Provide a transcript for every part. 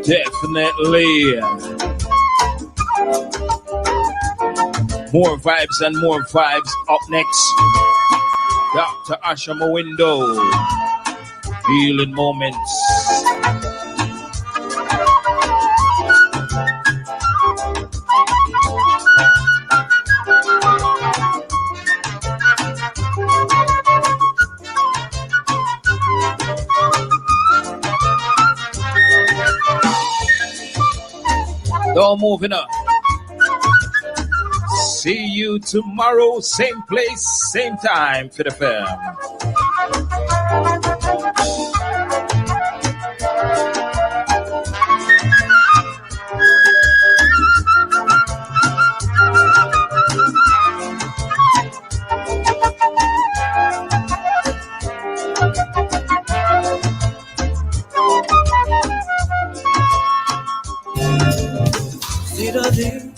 Definitely. More vibes and more vibes. Up next, Dr. Asha Mwendo. Healing moments. Don't moving up. See you tomorrow, same place, same time for the film.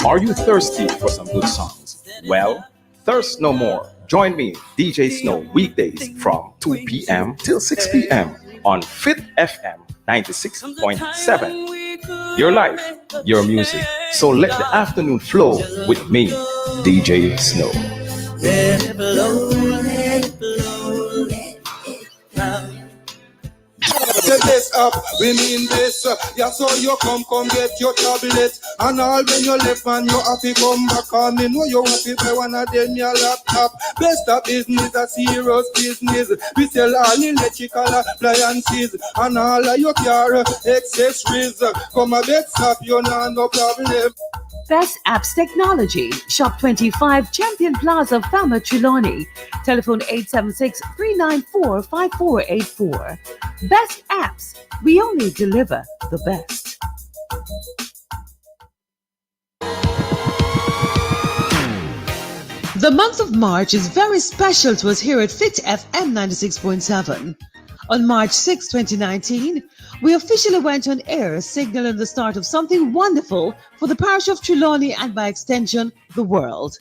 Are you thirsty for some good songs? Well, thirst no more. Join me, DJ Snow, weekdays from 2 p.m. till 6 p.m. on Fit FM 96.7. Your life, your music. So let the afternoon flow with me, DJ Snow. Let it blow, let it blow, let it blow. Get this up, we mean this. Yeah, so you come get your tablet. And all when you left man, you have to come back on me. Know you have to buy one of them your laptop. Best of business, a serious business. We sell all electrical appliances. And all of your car accessories. Come a get up, you know no problem. Best Apps Technology. Shop 25 Champion Plaza, Fama, Trelawney. Telephone 876-394-5484. Best Apps. We only deliver the best. The month of March is very special to us here at Fit FM 96.7. On March 6, 2019, we officially went on air, signaling the start of something wonderful for the parish of Trelawney and by extension, the world.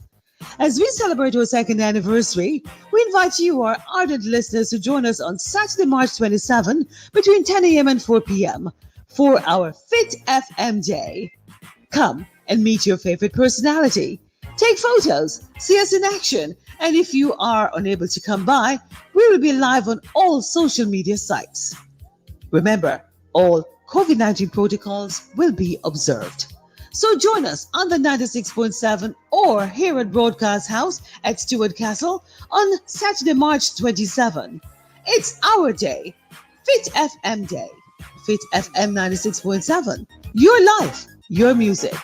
As we celebrate our second anniversary, we invite you, our ardent listeners, to join us on Saturday, March 27, between 10 a.m. and 4 p.m. for our Fit FM Day. Come and meet your favorite personality. Take photos, see us in action, and if you are unable to come by, we will be live on all social media sites. Remember, all COVID-19 protocols will be observed. So join us on the 96.7 or here at Broadcast House at Stewart Castle on Saturday, March 27. It's our day, Fit FM Day. Fit FM 96.7. Your life, your music.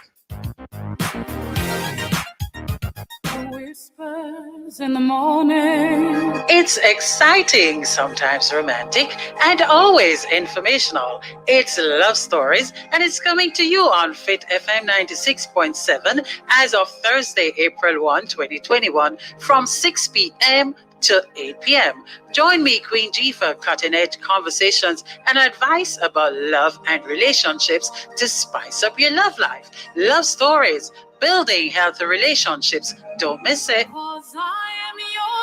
In the morning. It's exciting, sometimes romantic, and always informational. It's love stories, and it's coming to you on Fit FM 96.7 as of Thursday, April 1, 2021, from 6 p.m. to 8 p.m. Join me, Queen G, for cutting-edge conversations and advice about love and relationships to spice up your love life. Love stories, building healthy relationships. Don't miss it. Because I am your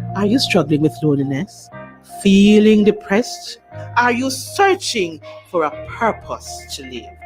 lady. Are you struggling with loneliness? Feeling depressed? Are you searching for a purpose to live?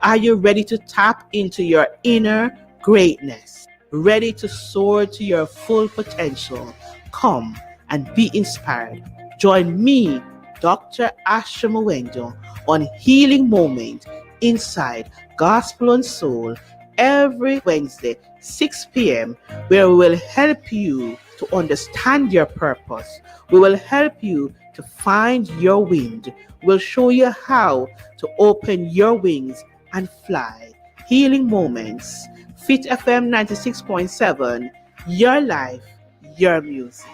Are you ready to tap into your inner greatness? Ready to soar to your full potential? Come and be inspired. Join me, Dr. Asha Mwendo, on Healing Moment inside Gospel and Soul every Wednesday, 6 p.m., where we will help you to understand your purpose. We will help you to find your wind. We'll show you how to open your wings and fly. Healing Moments, Fit FM 96.7, your life, your music.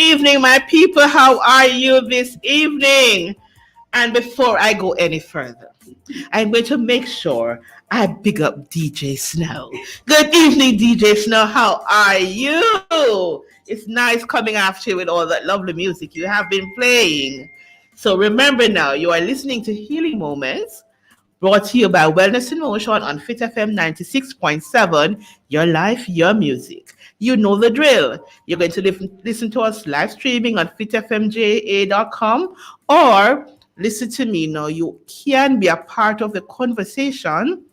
evening, my people. How are you this evening? And before I go any further, I'm going to make sure I big up DJ Snow. Good evening, DJ Snow. How are you? It's nice coming after you with all that lovely music you have been playing. So remember now, you are listening to Healing Moments, brought to you by Wellness in Motion on Fit FM 96.7, your life, your music. You know the drill. You're going to listen to us live streaming on fitfmja.com or listen to me now. You can be a part of the conversation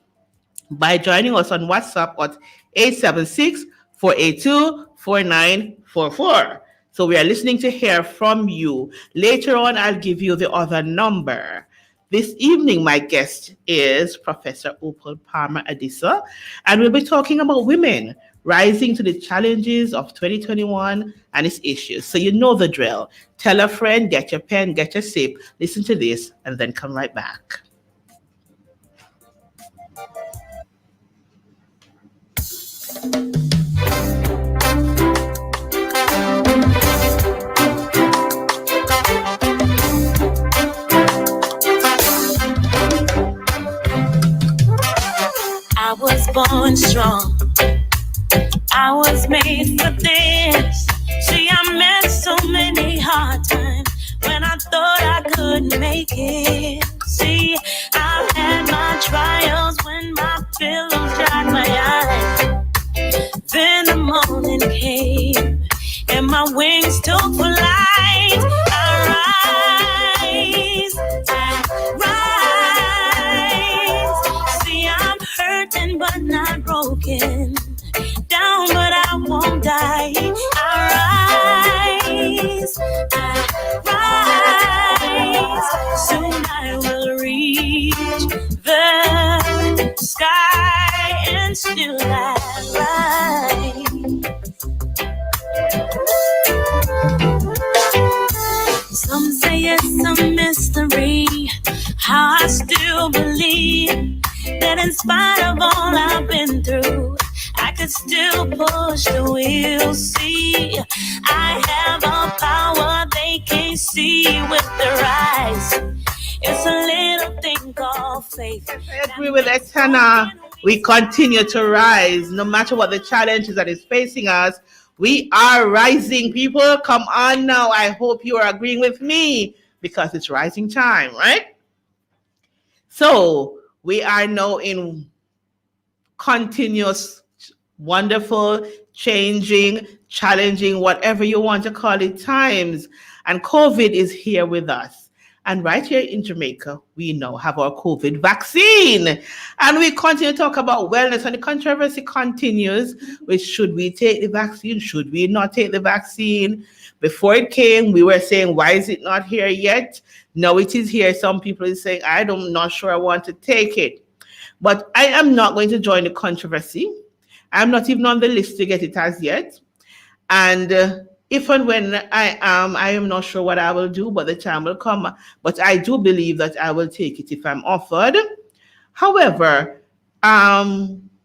by joining us on WhatsApp at 876-482-4944. So we are listening to hear from you. Later on, I'll give you the other number. This evening, my guest is Professor Opal Palmer Adisa, and we'll be talking about women rising to the challenges of 2021 and its issues. So you know the drill. Tell a friend, get your pen, get your sip, listen to this, and then come right back. I was born strong. I was made for this. See, I met so many hard times when I thought I couldn't make it. See, I've had my trials when my pillows dried my eyes. Then the morning came and my wings took flight. I rise. See, I'm hurting but not broken. Down but I won't die. I rise. Soon I will reach the sky and still I rise. Some say it's a mystery how I still believe that in spite of all I've been through, I could still push the wheel. See, I have a power they can't see with their eyes. It's a little thing called faith. I agree with Etana. We continue to rise no matter what the challenges that is facing us. We are rising, people. Come on now. I hope you are agreeing with me because it's rising time, right? So we are now in continuous, wonderful, changing, challenging, whatever you want to call it, times. And COVID is here with us. And right here in Jamaica, we now have our COVID vaccine. And we continue to talk about wellness, and the controversy continues with should we take the vaccine, should we not take the vaccine? Before it came, we were saying, why is it not here yet? Now it is here. Some people are saying, I'm not sure I want to take it. But I am not going to join the controversy. I'm not even on the list to get it as yet. And if and when I am not sure what I will do, but the time will come. But I do believe that I will take it if I'm offered. However,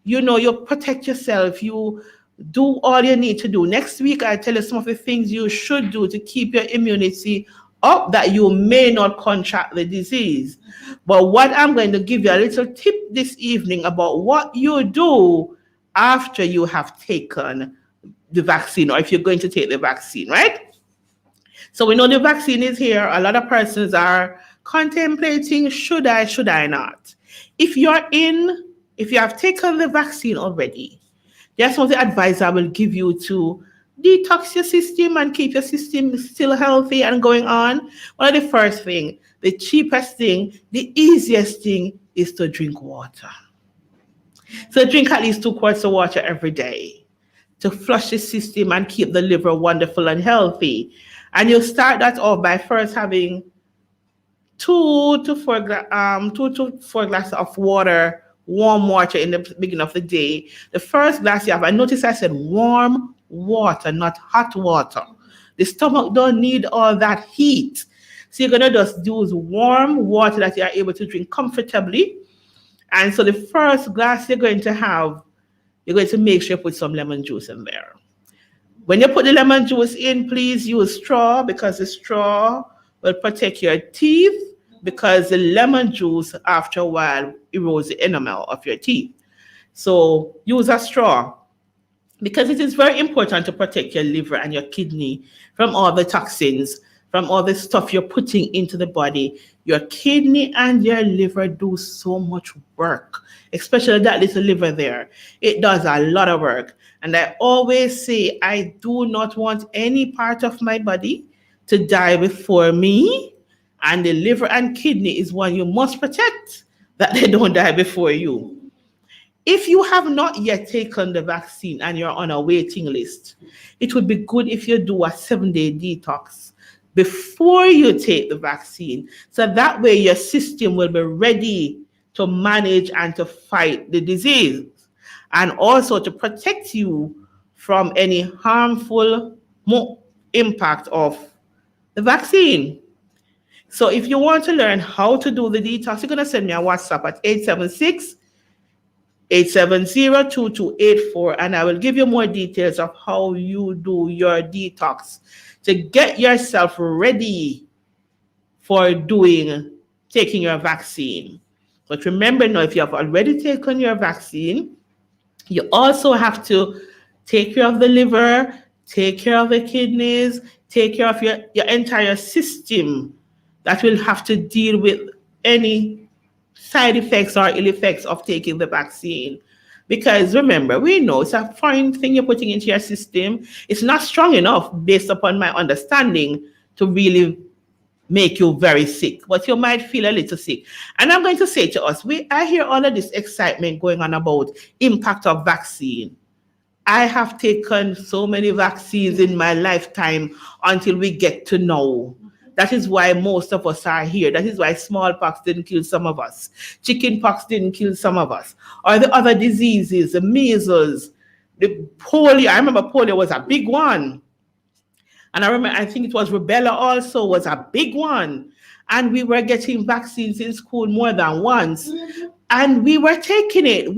you protect yourself. You do all you need to do. Next week, I tell you some of the things you should do to keep your immunity up that you may not contract the disease. But what I'm going to give you a little tip this evening about what you do after you have taken the vaccine, or if you're going to take the vaccine, right? So we know the vaccine is here. A lot of persons are contemplating, should I not? If you have taken the vaccine already, there's some of the advice I will give you to detox your system and keep your system still healthy and going on. One of the first thing, the cheapest thing, the easiest thing is to drink water. So drink at least 2 quarts of water every day to flush the system and keep the liver wonderful and healthy. And you start that off by first having 2 to 4 glasses of water, warm water in the beginning of the day. The first glass you have, I notice I said warm water, not hot water. The stomach don't need all that heat. So you're gonna just use warm water that you are able to drink comfortably. And so the first glass you're going to have, you're going to make sure you put some lemon juice in there. When you put the lemon juice in, please use straw, because the straw will protect your teeth, because the lemon juice after a while erodes the enamel of your teeth. So use a straw, because it is very important to protect your liver and your kidney from all the toxins, from all the stuff you're putting into the body. Your kidney and your liver do so much work, especially that little liver there. It does a lot of work. And I always say, I do not want any part of my body to die before me. And the liver and kidney is one you must protect, that they don't die before you. If you have not yet taken the vaccine and you're on a waiting list, it would be good if you do a 7-day detox before you take the vaccine. So that way your system will be ready to manage and to fight the disease, and also to protect you from any harmful impact of the vaccine. So if you want to learn how to do the detox, you're going to send me a WhatsApp at 870-2284, and I will give you more details of how you do your detox to get yourself ready for taking your vaccine. But remember now, if you have already taken your vaccine, you also have to take care of the liver, take care of the kidneys, take care of your entire system that will have to deal with any side effects or ill effects of taking the vaccine. Because remember, we know it's a foreign thing you're putting into your system. It's not strong enough, based upon my understanding, to really make you very sick, but you might feel a little sick. And I'm going to say to us, I hear all of this excitement going on about impact of vaccine. I have taken so many vaccines in my lifetime until we get to know. That is why most of us are here. That is why smallpox didn't kill some of us. Chickenpox didn't kill some of us. Or the other diseases, the measles, the polio. I remember polio was a big one. And I think it was rubella also was a big one. And we were getting vaccines in school more than once. And we were taking it.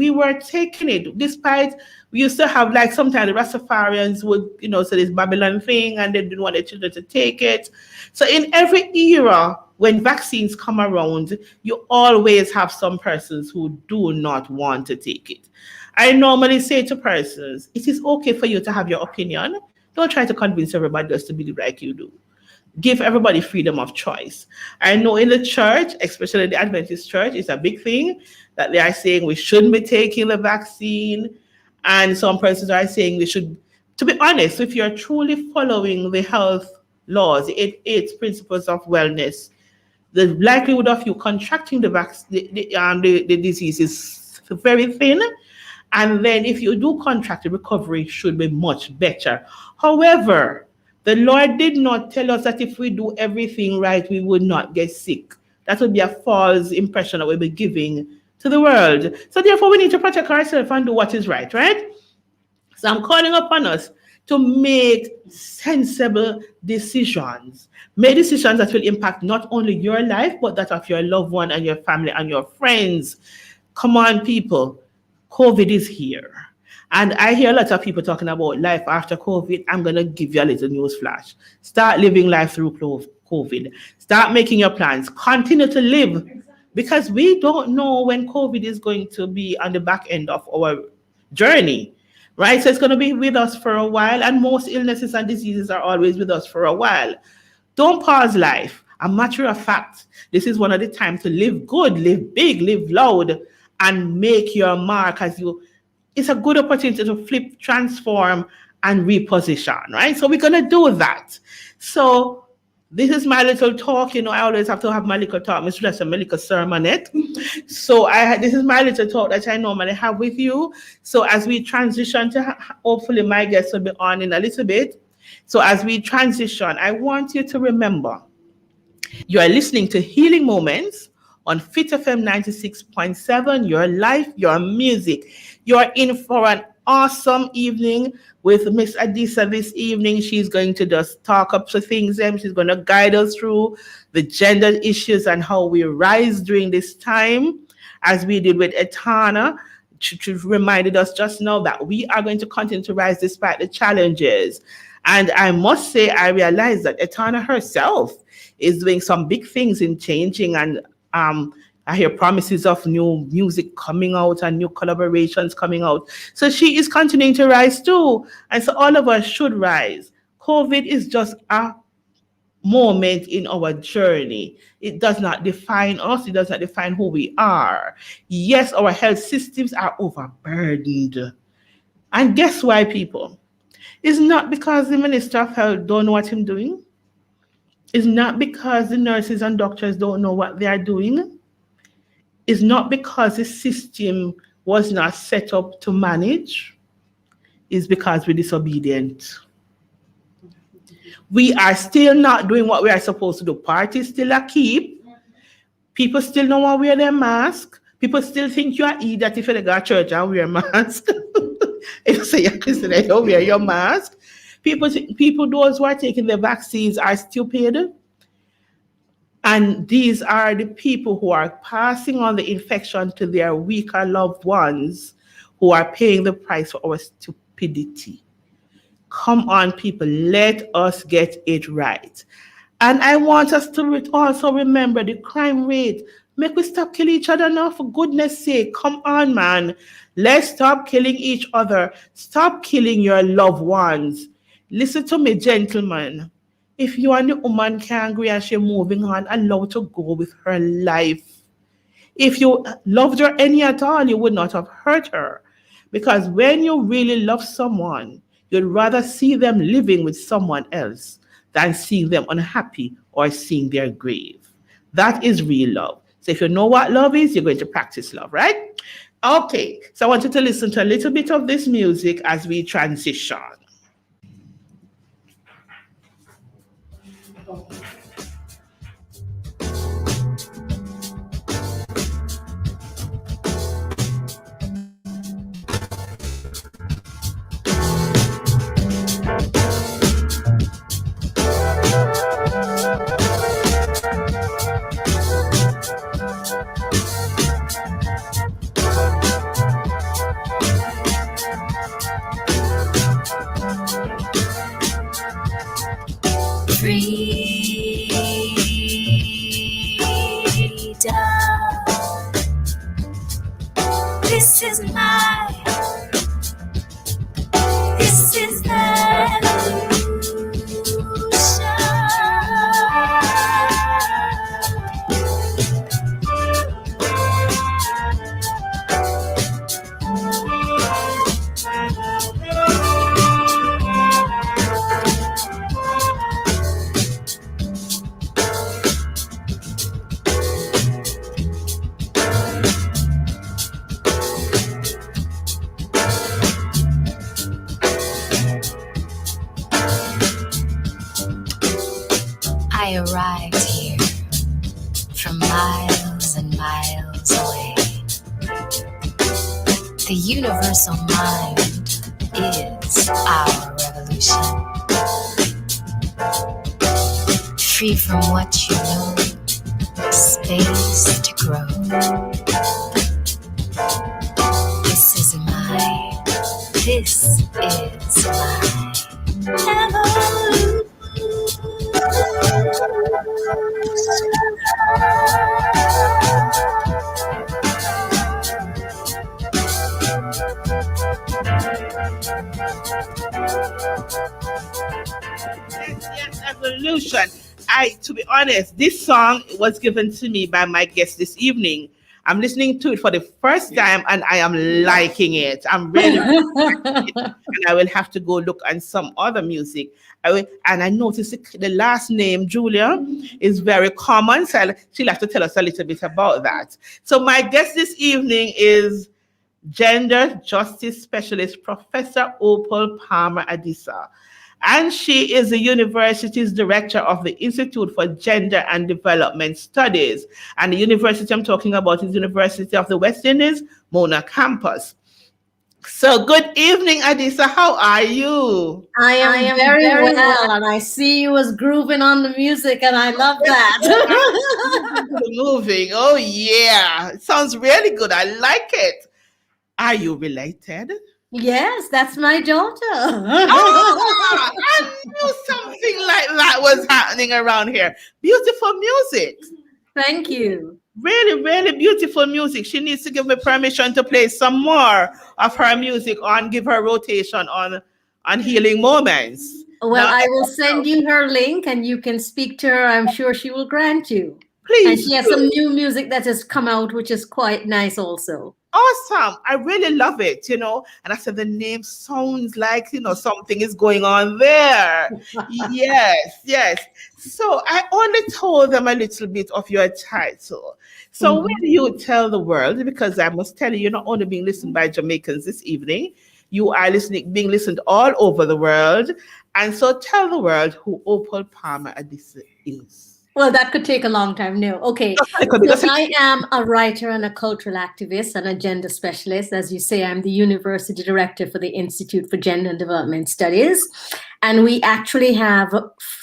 Despite, we used to have, like, sometimes the Rastafarians would, say this Babylon thing, and they didn't want their children to take it. So in every era, when vaccines come around, you always have some persons who do not want to take it. I normally say to persons, it is okay for you to have your opinion. Don't try to convince everybody else to believe like you do. Give everybody freedom of choice. I know in the church, especially the Adventist church, it's a big thing that they are saying we shouldn't be taking the vaccine. And some persons are saying we should. To be honest, if you're truly following the health laws, the 8 principles of wellness, the likelihood of you contracting the disease is very thin. And then if you do contract, the recovery should be much better. However, the Lord did not tell us that if we do everything right, we would not get sick. That would be a false impression that we'll be giving to the world. So therefore, we need to protect ourselves and do what is right? So I'm calling upon us to make sensible decisions. Make decisions that will impact not only your life, but that of your loved one and your family and your friends. Come on, people. COVID is here. And I hear a lot of people talking about life after COVID. I'm going to give you a little news flash. Start living life through COVID. Start making your plans. Continue to live, because we don't know when COVID is going to be on the back end of our journey, right? So it's going to be with us for a while, and most illnesses and diseases are always with us for a while. Don't pause life. A matter of fact, this is one of the times to live good, live big, live loud, and make your mark it's a good opportunity to flip, transform, and reposition, right? So we're going to do that. So this is my little talk. I always have to have my little talk. It's just a little sermonette. So this is my little talk that I normally have with you. So as we transition to, hopefully my guests will be on in a little bit. So as we transition, I want you to remember, you are listening to Healing Moments on Fit FM 96.7, your life, your music. You're in for an awesome evening with Miss Adisa this evening. She's going to just talk up some things. She's going to guide us through the gender issues and how we rise during this time, as we did with Etana. she reminded us just now that we are going to continue to rise despite the challenges. And I must say, I realize that Etana herself is doing some big things in changing, and I hear promises of new music coming out and new collaborations coming out. So she is continuing to rise too. And so all of us should rise. COVID is just a moment in our journey. It does not define us. It does not define who we are. Yes, our health systems are overburdened. And guess why, people? It's not because the Minister of Health don't know what he's doing. It's not because the nurses and doctors don't know what they are doing. It's not because the system was not set up to manage. It's because we're disobedient. We are still not doing what we are supposed to do. Parties still are keep. People still don't want to wear their mask. People still think you are idiot if you go to church and wear a mask. If you say you're Christian, you don't wear your mask. People, those who are taking the vaccines are stupid. And these are the people who are passing on the infection to their weaker loved ones who are paying the price for our stupidity. Come on, people, let us get it right. And I want us to also remember the crime rate. Make we stop killing each other now, for goodness sake. Come on, man. Let's stop killing each other. Stop killing your loved ones. Listen to me, gentlemen. If you and the woman can't agree and she's moving on, allow her to go with her life. If you loved her any at all, you would not have hurt her. Because when you really love someone, you'd rather see them living with someone else than seeing them unhappy or seeing their grave. That is real love. So if you know what love is, you're going to practice love, right? Okay, so I want you to listen to a little bit of this music as we transition. This is the I arrived here from miles and miles away. The universal mind is our revolution. Free from what you know, space to grow. This is my evolution. Yes, evolution. To be honest, this song was given to me by my guest this evening. I'm listening to it for the first time and I am liking it. I'm really liking it. And I will have to go look on some other music. And I noticed the last name, Julia, is very common. So she'll have to tell us a little bit about that. So my guest this evening is Gender Justice Specialist, Professor Opal Palmer Adisa. And she is the university's director of the Institute for Gender and Development Studies. And the university I'm talking about is University of the West Indies, Mona campus. So good evening, Adisa. How are you? I am very well, and I see you was grooving on the music, and I love that. Moving. Oh, yeah. It sounds really good. I like it. Are you related? Yes, that's my daughter. Oh, I knew something like that was happening around here. Beautiful music. Thank you. Really, really beautiful music. She needs to give me permission to play some more of her music on, give her rotation on Healing Moments. Well, Now, I will send you her link and you can speak to her. I'm sure she will grant you. And please she has do. some new music that has come out, which is quite nice also. Awesome. I really love it, And I said the name sounds like, something is going on there. Yes, yes. So I only told them a little bit of your title. So Mhm. will you tell the world, because I must tell you, you're not only being listened by Jamaicans this evening, you are being listened all over the world. And so tell the world who Opal Palmer Adisa is. Well, that could take a long time. No. Okay. So I am a writer and a cultural activist and a gender specialist. As you say, I'm the university director for the Institute for Gender and Development Studies. And we actually have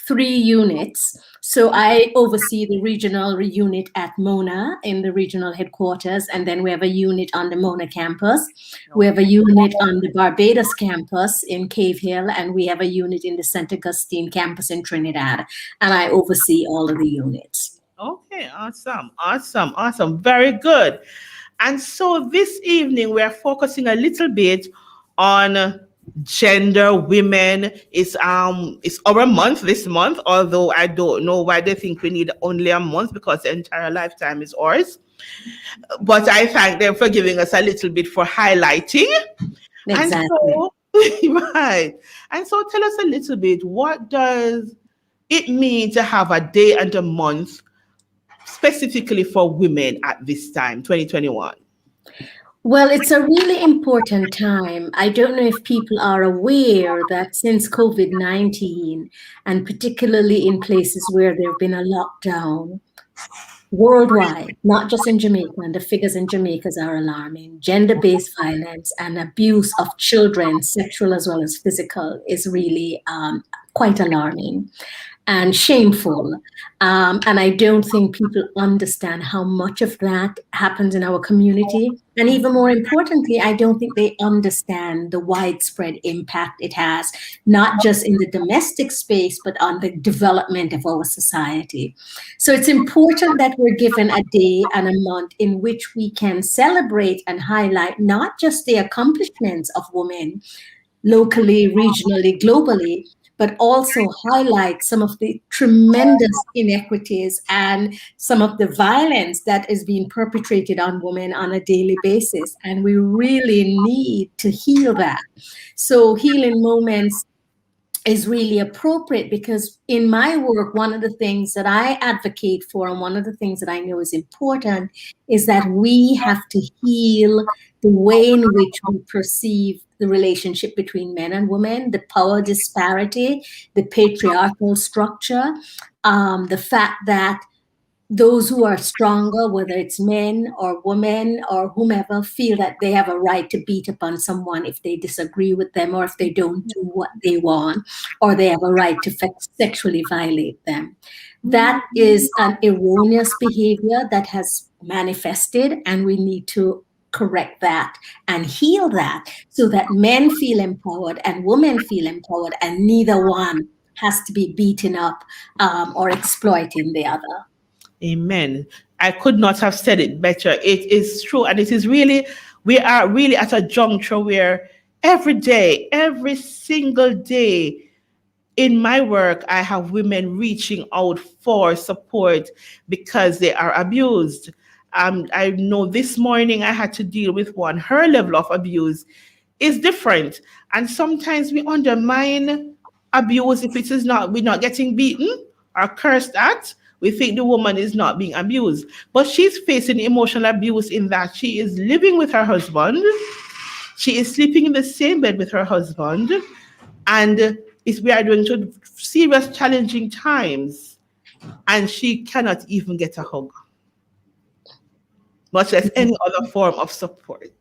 3 units. So I oversee the regional unit at Mona in the regional headquarters. And then we have a unit on the Mona campus. We have a unit on the Barbados campus in Cave Hill. And we have a unit in the St. Augustine campus in Trinidad. And I oversee all of the units. Okay, awesome. Very good. And so this evening, we are focusing a little bit on gender, women. It's our month this month, although I don't know why they think we need only a month because the entire lifetime is ours. But I thank them for giving us a little bit for highlighting. Exactly. And so, right. And so tell us a little bit, what does it mean to have a day and a month specifically for women at this time, 2021? Well, it's a really important time. I don't know if people are aware that since COVID-19, and particularly in places where there have been a lockdown worldwide, not just in Jamaica, and the figures in Jamaica are alarming. Gender-based violence and abuse of children, sexual as well as physical, is really quite alarming and shameful. And I don't think people understand how much of that happens in our community. And even more importantly, I don't think they understand the widespread impact it has, not just in the domestic space, but on the development of our society. So it's important that we're given a day and a month in which we can celebrate and highlight not just the accomplishments of women locally, regionally, globally, but also highlight some of the tremendous inequities and some of the violence that is being perpetrated on women on a daily basis. And we really need to heal that. So Healing Moments is really appropriate because in my work, one of the things that I advocate for and one of the things that I know is important is that we have to heal the way in which we perceive the relationship between men and women, the power disparity, the patriarchal structure, the fact that those who are stronger, whether it's men or women or whomever, feel that they have a right to beat upon someone if they disagree with them or if they don't do what they want, or they have a right to sexually violate them. That is an erroneous behavior that has manifested, and we need to correct that and heal that so that men feel empowered and women feel empowered, and neither one has to be beaten up or exploiting the other. Amen. I could not have said it better. It is true. And it is really, we are really at a juncture where every day, every single day in my work, I have women reaching out for support because they are abused. I know this morning I had to deal with one. Her level of abuse is different. And sometimes we undermine abuse if it is not, we're not getting beaten or cursed at. We think the woman is not being abused, but she's facing emotional abuse in that she is living with her husband. She is sleeping in the same bed with her husband, and we are going through serious, challenging times, and she cannot even get a hug, much less any other form of support.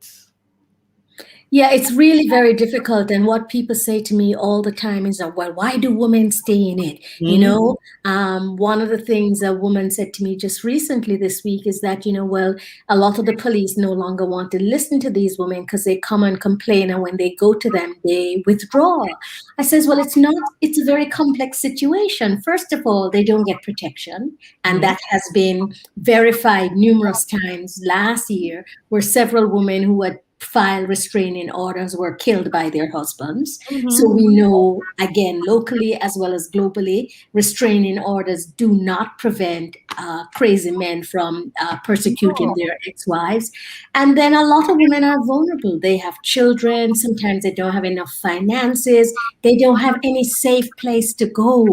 Yeah, it's really very difficult. And what people say to me all the time is, well, why do women stay in it? You know, one of the things a woman said to me just recently this week is that, well, a lot of the police no longer want to listen to these women because they come and complain. And when they go to them, they withdraw. I says, well, it's a very complex situation. First of all, they don't get protection. And that has been verified numerous times last year, where several women who had filed restraining orders were killed by their husbands. So we know, again, locally as well as globally, restraining orders do not prevent crazy men from persecuting their ex-wives. And then a lot of women are vulnerable. They have children. Sometimes they don't have enough finances. They don't have any safe place to go.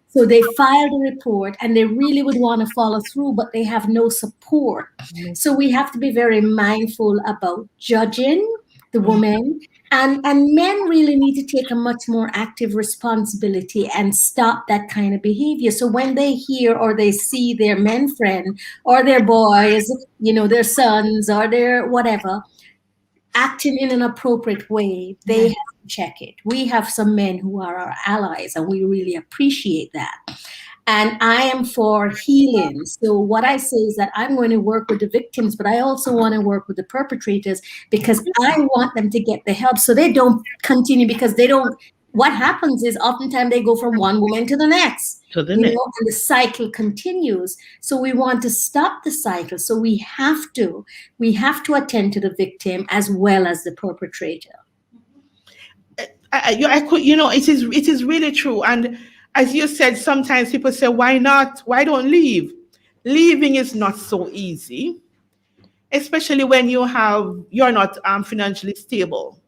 So they filed a report and they really would want to follow through, but they have no support. So we have to be very mindful about judging the woman. And men really need to take a much more active responsibility and stop that kind of behavior. So when they hear or they see their men friend or their boys, their sons or their whatever, acting in an appropriate way, they have to check it. We have some men who are our allies, and we really appreciate that. And I am for healing. So what I say is that I'm going to work with the victims, but I also want to work with the perpetrators, because I want them to get the help so they don't continue, because they don't. What happens is oftentimes they go from one woman to the next. And the cycle continues. So we want to stop the cycle. So we have to attend to the victim as well as the perpetrator. It is really true. And as you said, sometimes people say, why not? Why don't leave? Leaving is not so easy, especially when you're not financially stable.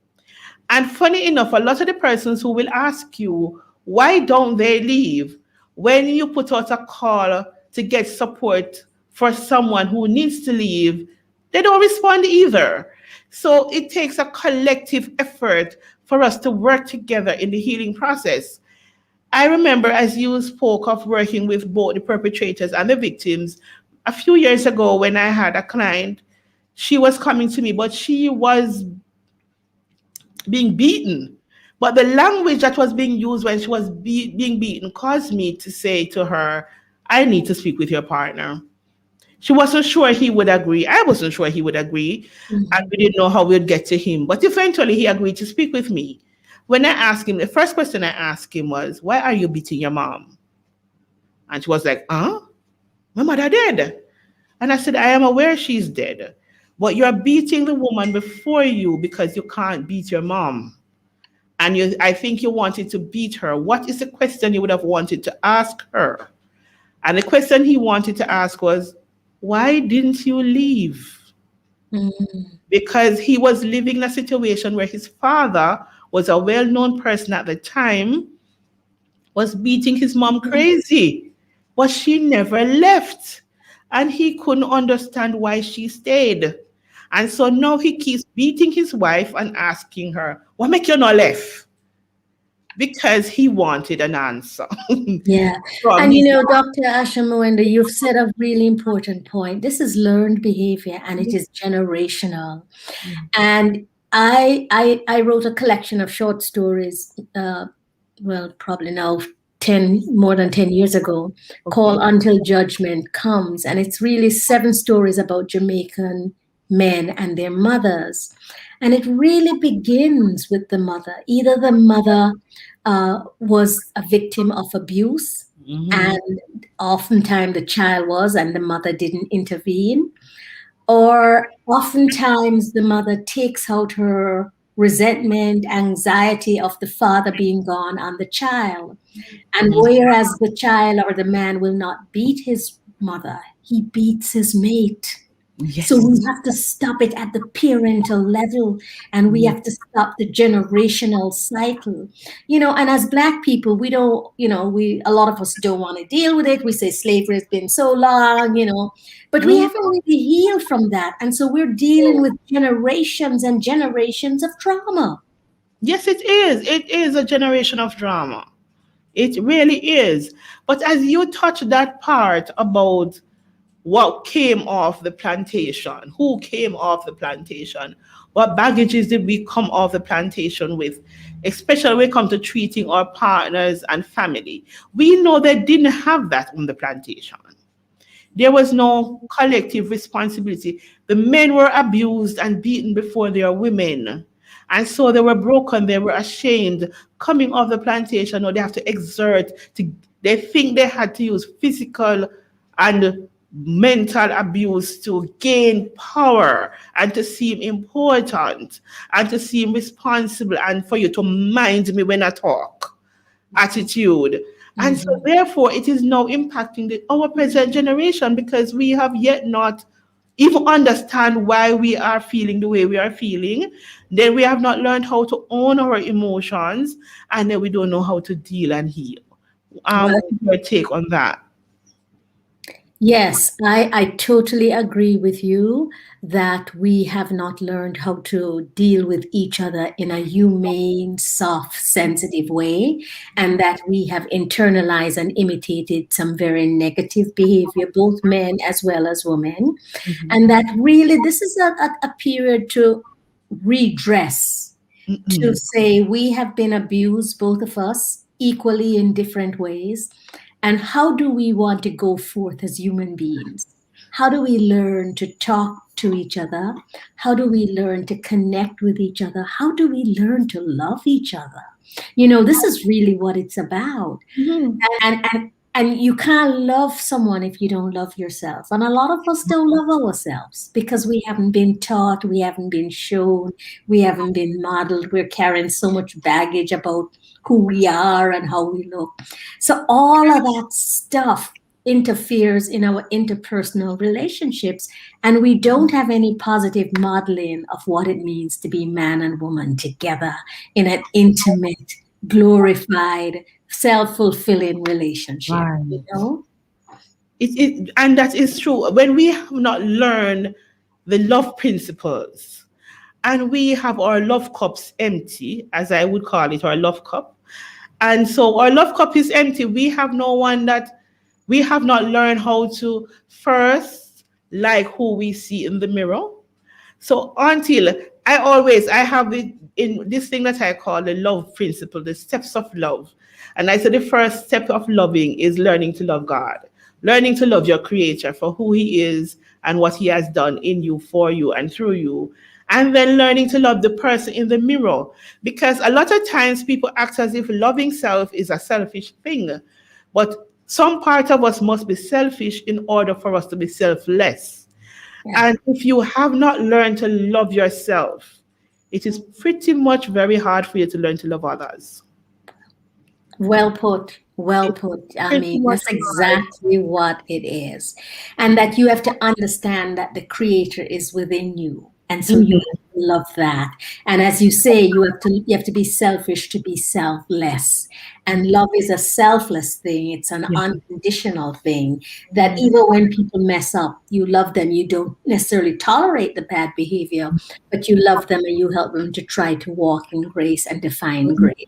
And funny enough, a lot of the persons who will ask you, why don't they leave? When you put out a call to get support for someone who needs to leave, they don't respond either. So it takes a collective effort for us to work together in the healing process. I remember, as you spoke of working with both the perpetrators and the victims, a few years ago when I had a client, she was coming to me, but she was being beaten. But the language that was being used when she was being beaten caused me to say to her, I need to speak with your partner. She wasn't sure he would agree. I wasn't sure he would agree. And we didn't know how we would get to him. But eventually he agreed to speak with me. When I asked him, the first question I asked him was, why are you beating your mom? And she was like, my mother dead. And I said, I am aware she's dead. But you're beating the woman before you because you can't beat your mom. And I think you wanted to beat her. What is the question you would have wanted to ask her? And the question he wanted to ask was, why didn't you leave? Because he was living in a situation where his father was a well-known person at the time, was beating his mom crazy, but she never left. And he couldn't understand why she stayed. And so now he keeps beating his wife and asking her, what make you not left? Because he wanted an answer. Yeah. And Dr. Asha Mwendo, you've said a really important point. This is learned behavior and it is generational. And I wrote a collection of short stories, probably now more than 10 years ago, called Until Judgment Comes. And it's really 7 stories about Jamaican men and their mothers. And it really begins with the mother. Either the mother was a victim of abuse, and oftentimes the child was, and the mother didn't intervene. Or oftentimes the mother takes out her resentment, anxiety of the father being gone on the child. And whereas the child or the man will not beat his mother, he beats his mate. Yes. So we have to stop it at the parental level, and we have to stop the generational cycle. And as Black people, we don't, a lot of us don't want to deal with it. We say slavery has been so long, but we haven't really healed from that. And so we're dealing with generations and generations of trauma. Yes, it is. It is a generation of drama. It really is. But as you touch that part about what came off the plantation, who came off the plantation, what baggages did we come off the plantation with, especially when it comes to treating our partners and family. We know they didn't have that on the plantation. There was no collective responsibility. The men were abused and beaten before their women. And so they were broken, they were ashamed. Coming off the plantation, or they have to exert, they think they had to use physical and mental abuse to gain power and to seem important and to seem responsible and for you to mind me when I talk attitude. And so therefore it is now impacting our present generation, because we have yet not even understand why we are feeling the way we are feeling. Then we have not learned how to own our emotions, and then we don't know how to deal and heal. What is your take on that? Yes, I totally agree with you that we have not learned how to deal with each other in a humane, soft, sensitive way, and that we have internalized and imitated some very negative behavior, both men as well as women. And that really, this is a period to redress, to say we have been abused, both of us, equally in different ways. And how do we want to go forth as human beings? How do we learn to talk to each other? How do we learn to connect with each other? How do we learn to love each other? You know, this is really what it's about. And you can't love someone if you don't love yourself. And a lot of us don't love ourselves because we haven't been taught, we haven't been shown, we haven't been modeled. We're carrying so much baggage about who we are and how we look. So all of that stuff interferes in our interpersonal relationships, and we don't have any positive modeling of what it means to be man and woman together in an intimate, glorified, self-fulfilling relationship. You know? And that is true. When we have not learned the love principles, and we have our love cups empty, as I would call it, our love cup. And so our love cup is empty. We have we have not learned how to first like who we see in the mirror. So until I have in this thing that I call the love principle, the steps of love. And I said the first step of loving is learning to love God, learning to love your creator for who he is and what he has done in you, for you, and through you. And then learning to love the person in the mirror. Because a lot of times people act as if loving self is a selfish thing. But some part of us must be selfish in order for us to be selfless. Yeah. And if you have not learned to love yourself, it is pretty much very hard for you to learn to love others. Well put. Well put. I mean, that's exactly what it is. And that you have to understand that the creator is within you. And so you have to love that. And as you say, you have to be selfish to be selfless. And love is a selfless thing. It's an unconditional thing that even when people mess up, you love them. You don't necessarily tolerate the bad behavior, but you love them and you help them to try to walk in grace and define grace.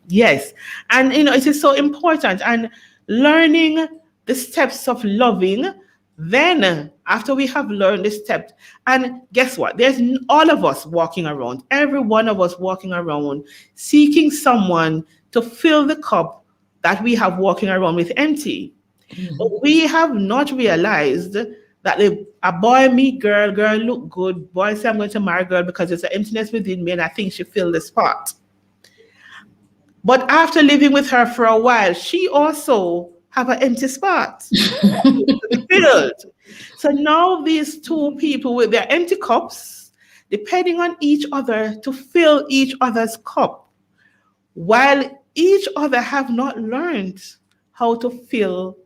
Yes. And, it is so important. And learning the steps of loving, then after we have learned the steps, and guess what? There's all of us walking around, every one of us walking around, seeking someone to fill the cup that we have walking around with empty. But we have not realized that a boy meet girl look good, boy say I'm going to marry girl because there's an emptiness within me and I think she filled the spot. But after living with her for a while, she also have an empty spot filled. So now these two people with their empty cups, depending on each other to fill each other's cup, while each other have not learned how to fill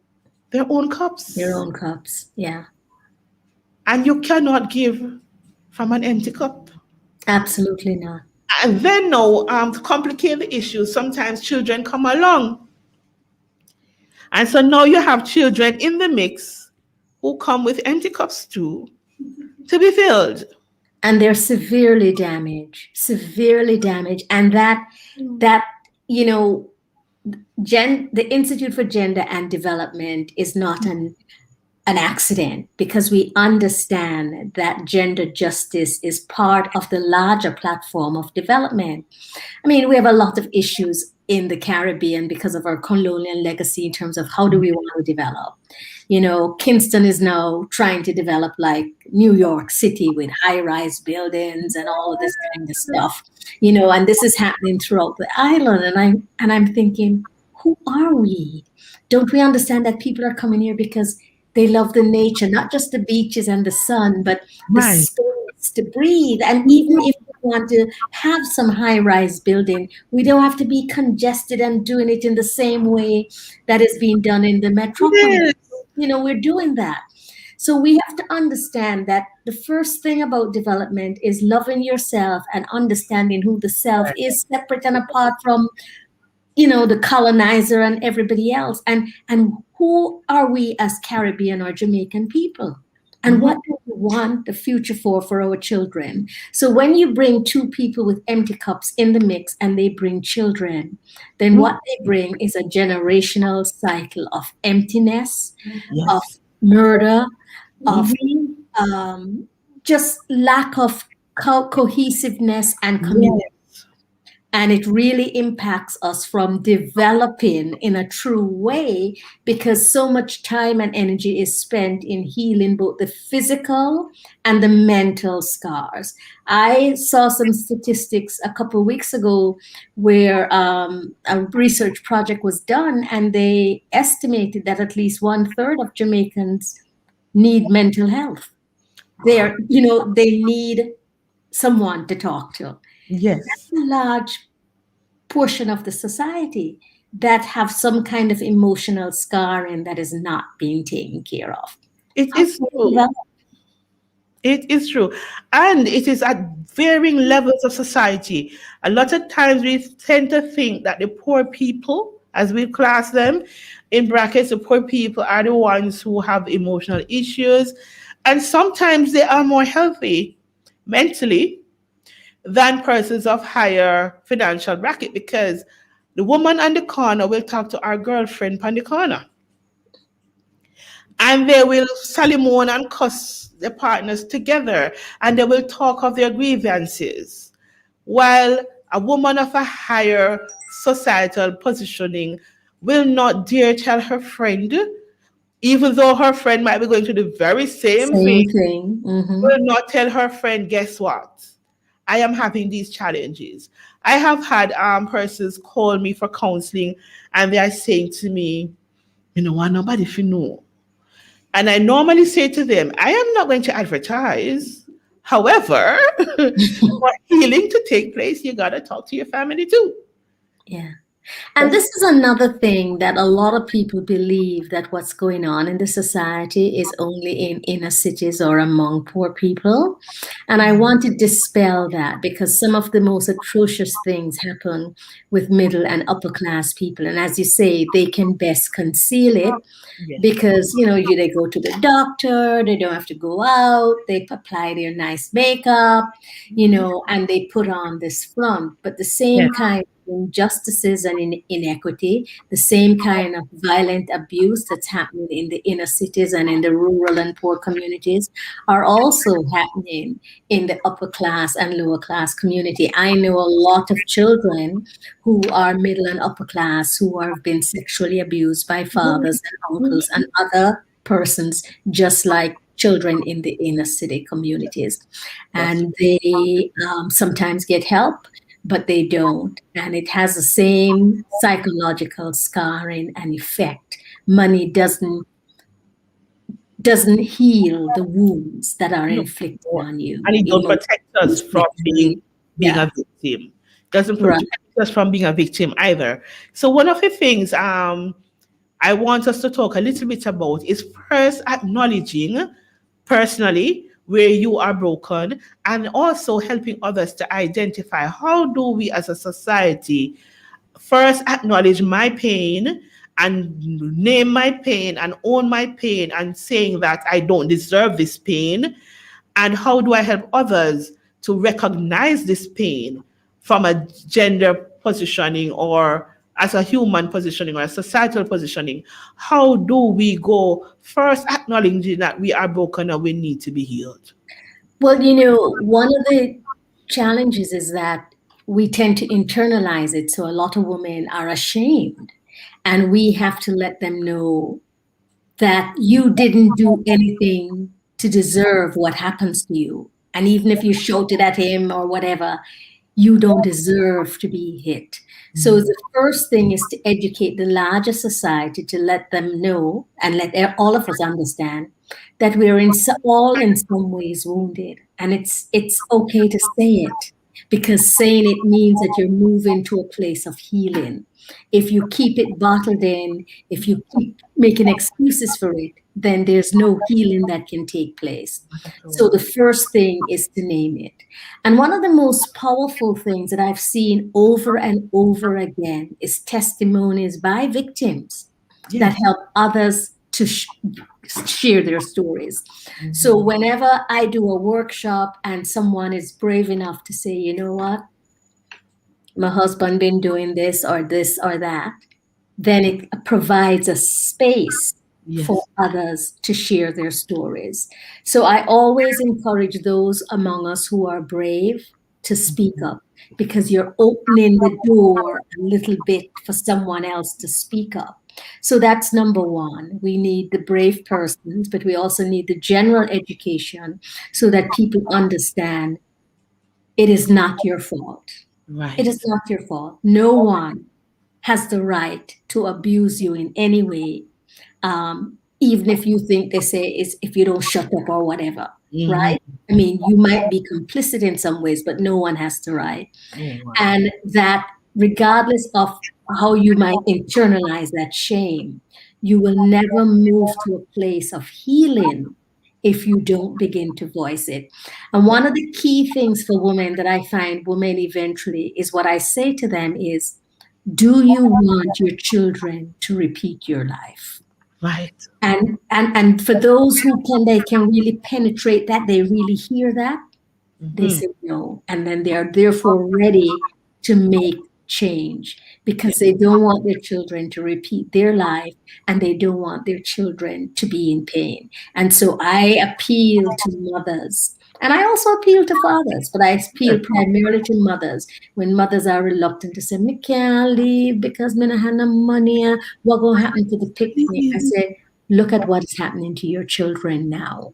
their own cups. Their own cups, yeah. And you cannot give from an empty cup. Absolutely not. And then now, to complicate the issue, sometimes children come along. And so now you have children in the mix who come with empty cups too, to be filled. And they're severely damaged. And that the Institute for Gender and Development is not an accident, because we understand that gender justice is part of the larger platform of development. I mean, we have a lot of issues in the Caribbean because of our colonial legacy in terms of how do we want to develop. You know, Kingston is now trying to develop like New York City with high-rise buildings and all of this kind of stuff. You know, and this is happening throughout the island. And I'm thinking, who are we? Don't we understand that people are coming here because they love the nature, not just the beaches and the sun, but the space to breathe. And even if we want to have some high-rise building, we don't have to be congested and doing it in the same way that is being done in the metropolis. Yes. You know, we're doing that. So we have to understand that the first thing about development is loving yourself and understanding who the self is, separate and apart from, you know, the colonizer and everybody else. And who are we as Caribbean or Jamaican people? And what do we want the future for our children? So when you bring two people with empty cups in the mix and they bring children, then what they bring is a generational cycle of emptiness, of murder, of just lack of cohesiveness and community. And it really impacts us from developing in a true way, because so much time and energy is spent in healing both the physical and the mental scars. I saw some statistics a couple of weeks ago where a research project was done, and they estimated that at least 1/3 of Jamaicans need mental health. They need someone to talk to. Yes. That's a large portion of the society that have some kind of emotional scarring that is not being taken care of. It is true. It is true. And it is at varying levels of society. A lot of times we tend to think that the poor people, as we class them, in brackets, the poor people are the ones who have emotional issues. And sometimes they are more healthy mentally than persons of higher financial bracket, because the woman on the corner will talk to our girlfriend on the corner. And they will salimon and cuss their partners together, and they will talk of their grievances. While a woman of a higher societal positioning will not dare tell her friend, even though her friend might be going through the very same thing. Will not tell her friend, guess what? I am having these challenges. I have had persons call me for counseling, and they are saying to me, you know what, nobody should know. And I normally say to them, I am not going to advertise. However, for healing to take place, you got to talk to your family too. Yeah. And this is another thing that a lot of people believe, that what's going on in the society is only in inner cities or among poor people. And I want to dispel that, because some of the most atrocious things happen with middle and upper class people. And as you say, they can best conceal it because, you know, they go to the doctor, they don't have to go out, they apply their nice makeup, you know, and they put on this front. But the same kind injustices and inequity, the same kind of violent abuse that's happening in the inner cities and in the rural and poor communities are also happening in the upper class and lower class community. I know a lot of children who are middle and upper class who have been sexually abused by fathers and uncles and other persons, just like children in the inner city communities. And they sometimes get help, but they don't. And it has the same psychological scarring and effect. Money doesn't heal the wounds that are inflicted on you. And it don't protect us from being a victim. Doesn't protect us from being a victim either. So one of the things I want us to talk a little bit about is first acknowledging personally where you are broken, and also helping others to identify how do we as a society first acknowledge my pain and name my pain and own my pain and saying that I don't deserve this pain, and how do I help others to recognize this pain from a gender positioning or as a human positioning or a societal positioning, how do we go first acknowledging that we are broken and we need to be healed? Well, one of the challenges is that we tend to internalize it. So a lot of women are ashamed, and we have to let them know that you didn't do anything to deserve what happens to you. And even if you shouted at him or whatever, you don't deserve to be hit. So the first thing is to educate the larger society, to let them know and let all of us understand that we're all in some ways wounded, and it's okay to say it, because saying it means that you're moving to a place of healing. If you keep it bottled in, if you keep making excuses for it, then there's no healing that can take place. So the first thing is to name it. And one of the most powerful things that I've seen over and over again is testimonies by victims that help others to share their stories. So whenever I do a workshop and someone is brave enough to say, you know what, my husband been doing this or that, then it provides a space for others to share their stories. So I always encourage those among us who are brave to speak up, because you're opening the door a little bit for someone else to speak up. So that's number one. We need the brave persons, but we also need the general education so that people understand it is not your fault. Right. It is not your fault. No one has the right to abuse you in any way, even if you think they say is if you don't shut up or whatever, right? I mean, you might be complicit in some ways, but no one has the right. And that regardless of how you might internalize that shame, you will never move to a place of healing if you don't begin to voice it. And one of the key things for women that I find women eventually is what I say to them is, do you want your children to repeat your life? Right. And for those who they can really penetrate that, they really hear that, they say no. And then they are therefore ready to make change, because they don't want their children to repeat their life, and they don't want their children to be in pain. And so I appeal to mothers, and I also appeal to fathers, but I appeal primarily to mothers. When mothers are reluctant to say, "Me can't leave because me not have no money, what gonna happen to the picnic?" I say, look at what is happening to your children now.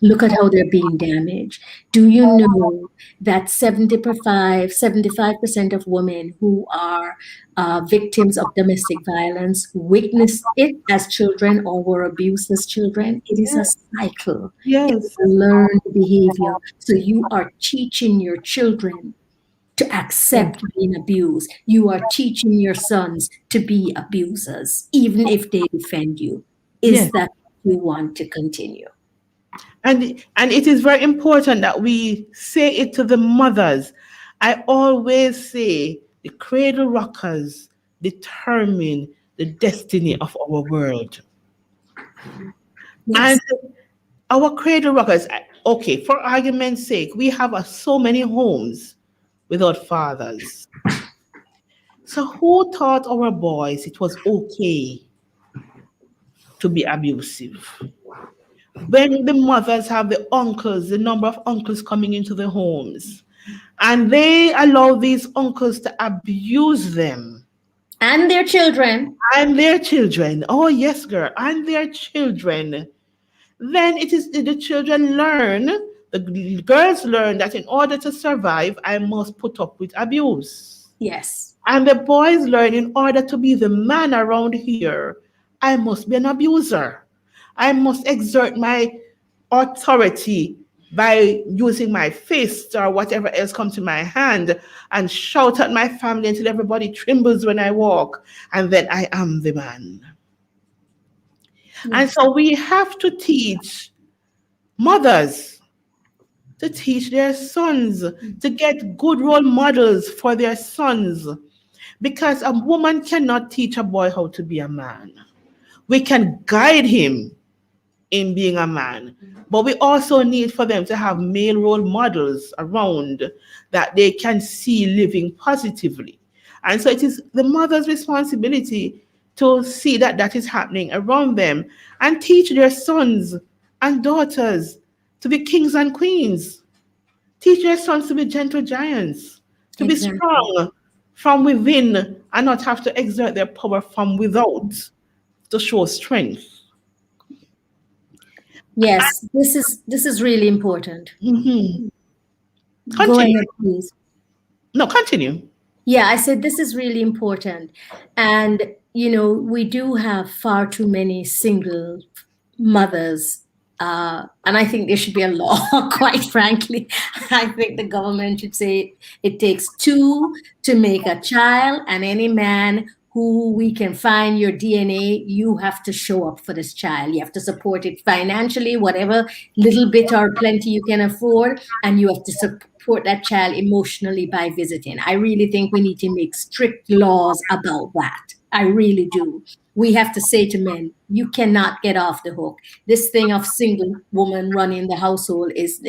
Look at how they're being damaged. Do you know that 75% of women who are victims of domestic violence witnessed it as children or were abused as children? It is a cycle. It's a learned behavior. So you are teaching your children to accept being abused. You are teaching your sons to be abusers, even if they defend you. Is that what you want to continue? And it is very important that we say it to the mothers. I always say the cradle rockers determine the destiny of our world. And our cradle rockers, okay, for argument's sake, we have so many homes without fathers. So who taught our boys it was okay to be abusive? When the mothers have the uncles, the number of uncles coming into the homes, and they allow these uncles to abuse them. And their children. And their children. Oh, yes, girl. And their children. Then it is the children learn, the girls learn that in order to survive, I must put up with abuse. Yes. And the boys learn, in order to be the man around here, I must be an abuser. I must exert my authority by using my fist or whatever else comes to my hand and shout at my family until everybody trembles when I walk. And then I am the man. Yes. And so we have to teach mothers to teach their sons, to get good role models for their sons. Because a woman cannot teach a boy how to be a man. We can guide him in being a man, but we also need for them to have male role models around that they can see living positively. And so it is the mother's responsibility to see that that is happening around them and teach their sons and daughters to be kings and queens. Teach their sons to be gentle giants, to be strong from within and not have to exert their power from without to show strength. Yes, this is really important. Mm-hmm. Go ahead, please. No, continue. Yeah, I said this is really important. And, we do have far too many single mothers. And I think there should be a law, quite frankly. I think the government should say it takes two to make a child, and any man who we can find your DNA, you have to show up for this child. You have to support it financially, whatever little bit or plenty you can afford, and you have to support that child emotionally by visiting. I really think we need to make strict laws about that. I really do. We have to say to men, you cannot get off the hook. This thing of single woman running the household is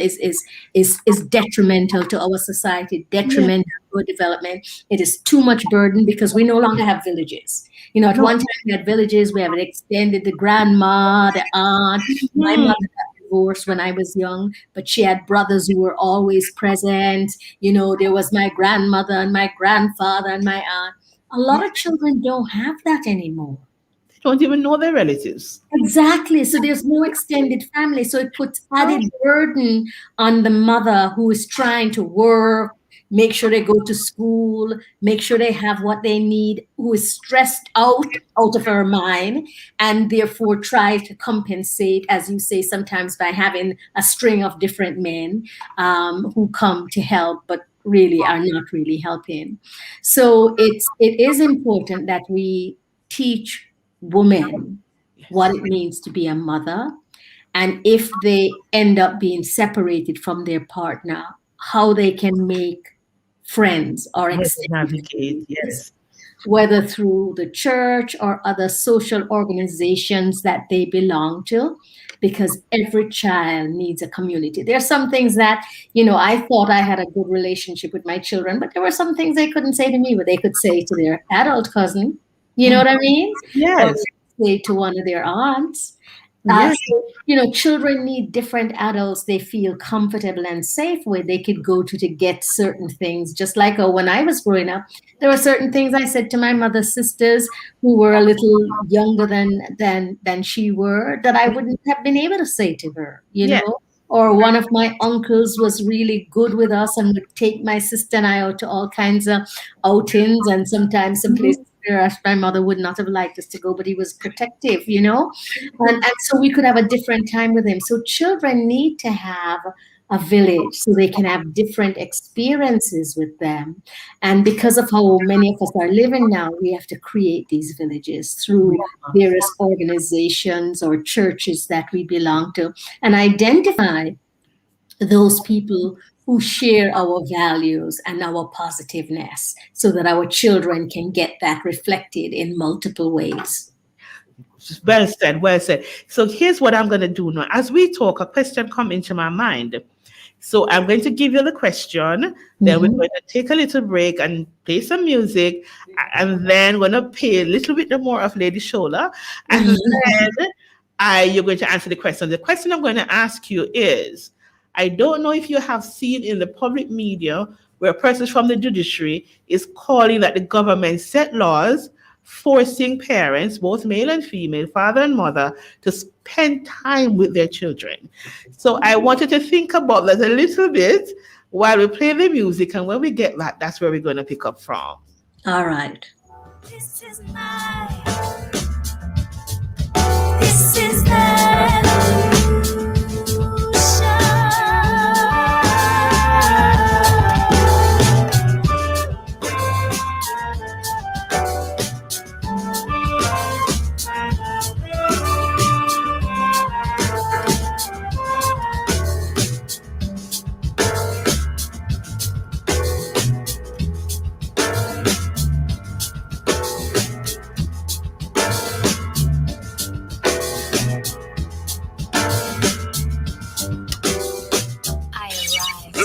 detrimental to our society, detrimental to our development. It is too much burden because we no longer have villages. At one time we had villages, we have extended the grandma, the aunt. My mother got divorced when I was young, but she had brothers who were always present. There was my grandmother and my grandfather and my aunt. A lot of children don't have that anymore. They don't even know their relatives. Exactly. So there's no extended family. So it puts added burden on the mother who is trying to work, make sure they go to school, make sure they have what they need, who is stressed out of her mind, and therefore try to compensate, as you say, sometimes by having a string of different men who come to help, but really are not really helping. So it is important that we teach women what it means to be a mother, and if they end up being separated from their partner, how they can make friends or navigate, yes, whether through the church or other social organizations that they belong to, because every child needs a community. There are some things that, I thought I had a good relationship with my children, but there were some things they couldn't say to me, but they could say to their adult cousin. You know what I mean? Yes. Or say to one of their aunts. Yes. Children need different adults they feel comfortable and safe with. They could go to get certain things. Just like when I was growing up, there were certain things I said to my mother's sisters who were a little younger than she were that I wouldn't have been able to say to her, know? Or one of my uncles was really good with us and would take my sister and I out to all kinds of outings, and sometimes some places where my mother would not have liked us to go, but he was protective, and so we could have a different time with him. So children need to have a village so they can have different experiences with them. And because of how many of us are living now, we have to create these villages through various organizations or churches that we belong to, and identify those people who share our values and our positiveness so that our children can get that reflected in multiple ways. Well said, well said. So here's what I'm going to do now. As we talk, a question comes into my mind. So I'm going to give you the question, then we're going to take a little break and play some music, and then we're going to pay a little bit more of Lady Shola, and then you're going to answer the question. The question I'm going to ask you is, I don't know if you have seen in the public media where persons from the judiciary is calling that the government set laws forcing parents, both male and female, father and mother, to spend time with their children. So I wanted to think about that a little bit while we play the music, and when we get that, that's where we're going to pick up from. All right. This is my, this is the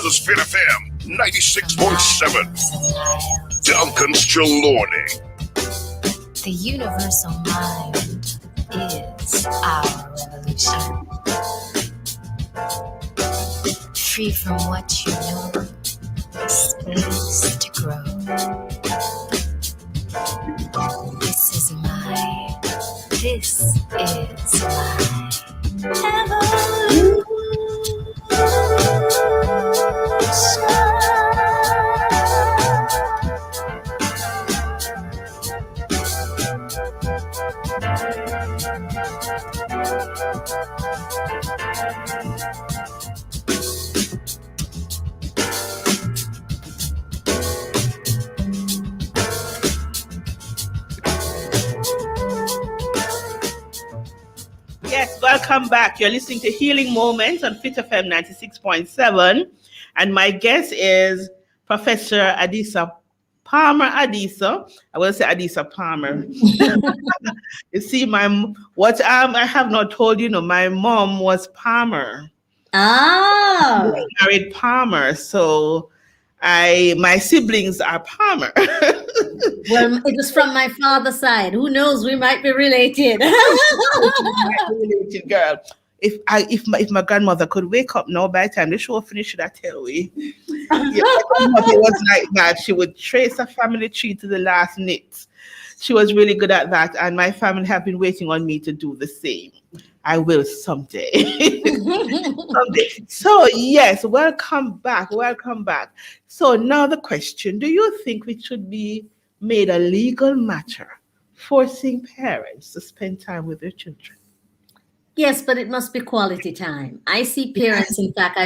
This is Fit FM 96.7. Duncan Strolordi. The universal mind is our revolution. Free from what you know, space to grow. This is my evolution. Yes, welcome back. You're listening to Healing Moments on Fit FM 96.7. And my guest is Professor Adisa Palmer Adisa. I will say Adisa Palmer. You see, I have not told you, my mom was Palmer. Ah. Married Palmer. So my siblings are Palmer. Well, it was from my father's side. Who knows? We might be related. Related, girl. If my grandmother could wake up now, by the time the show finished, I tell you. Yeah, my grandmother was like that. She would trace a family tree to the last knit. She was really good at that, and my family have been waiting on me to do the same. I will someday. Someday. So yes, welcome back. So now the question, do you think it should be made a legal matter forcing parents to spend time with their children? Yes, but it must be quality time. I see parents, in fact,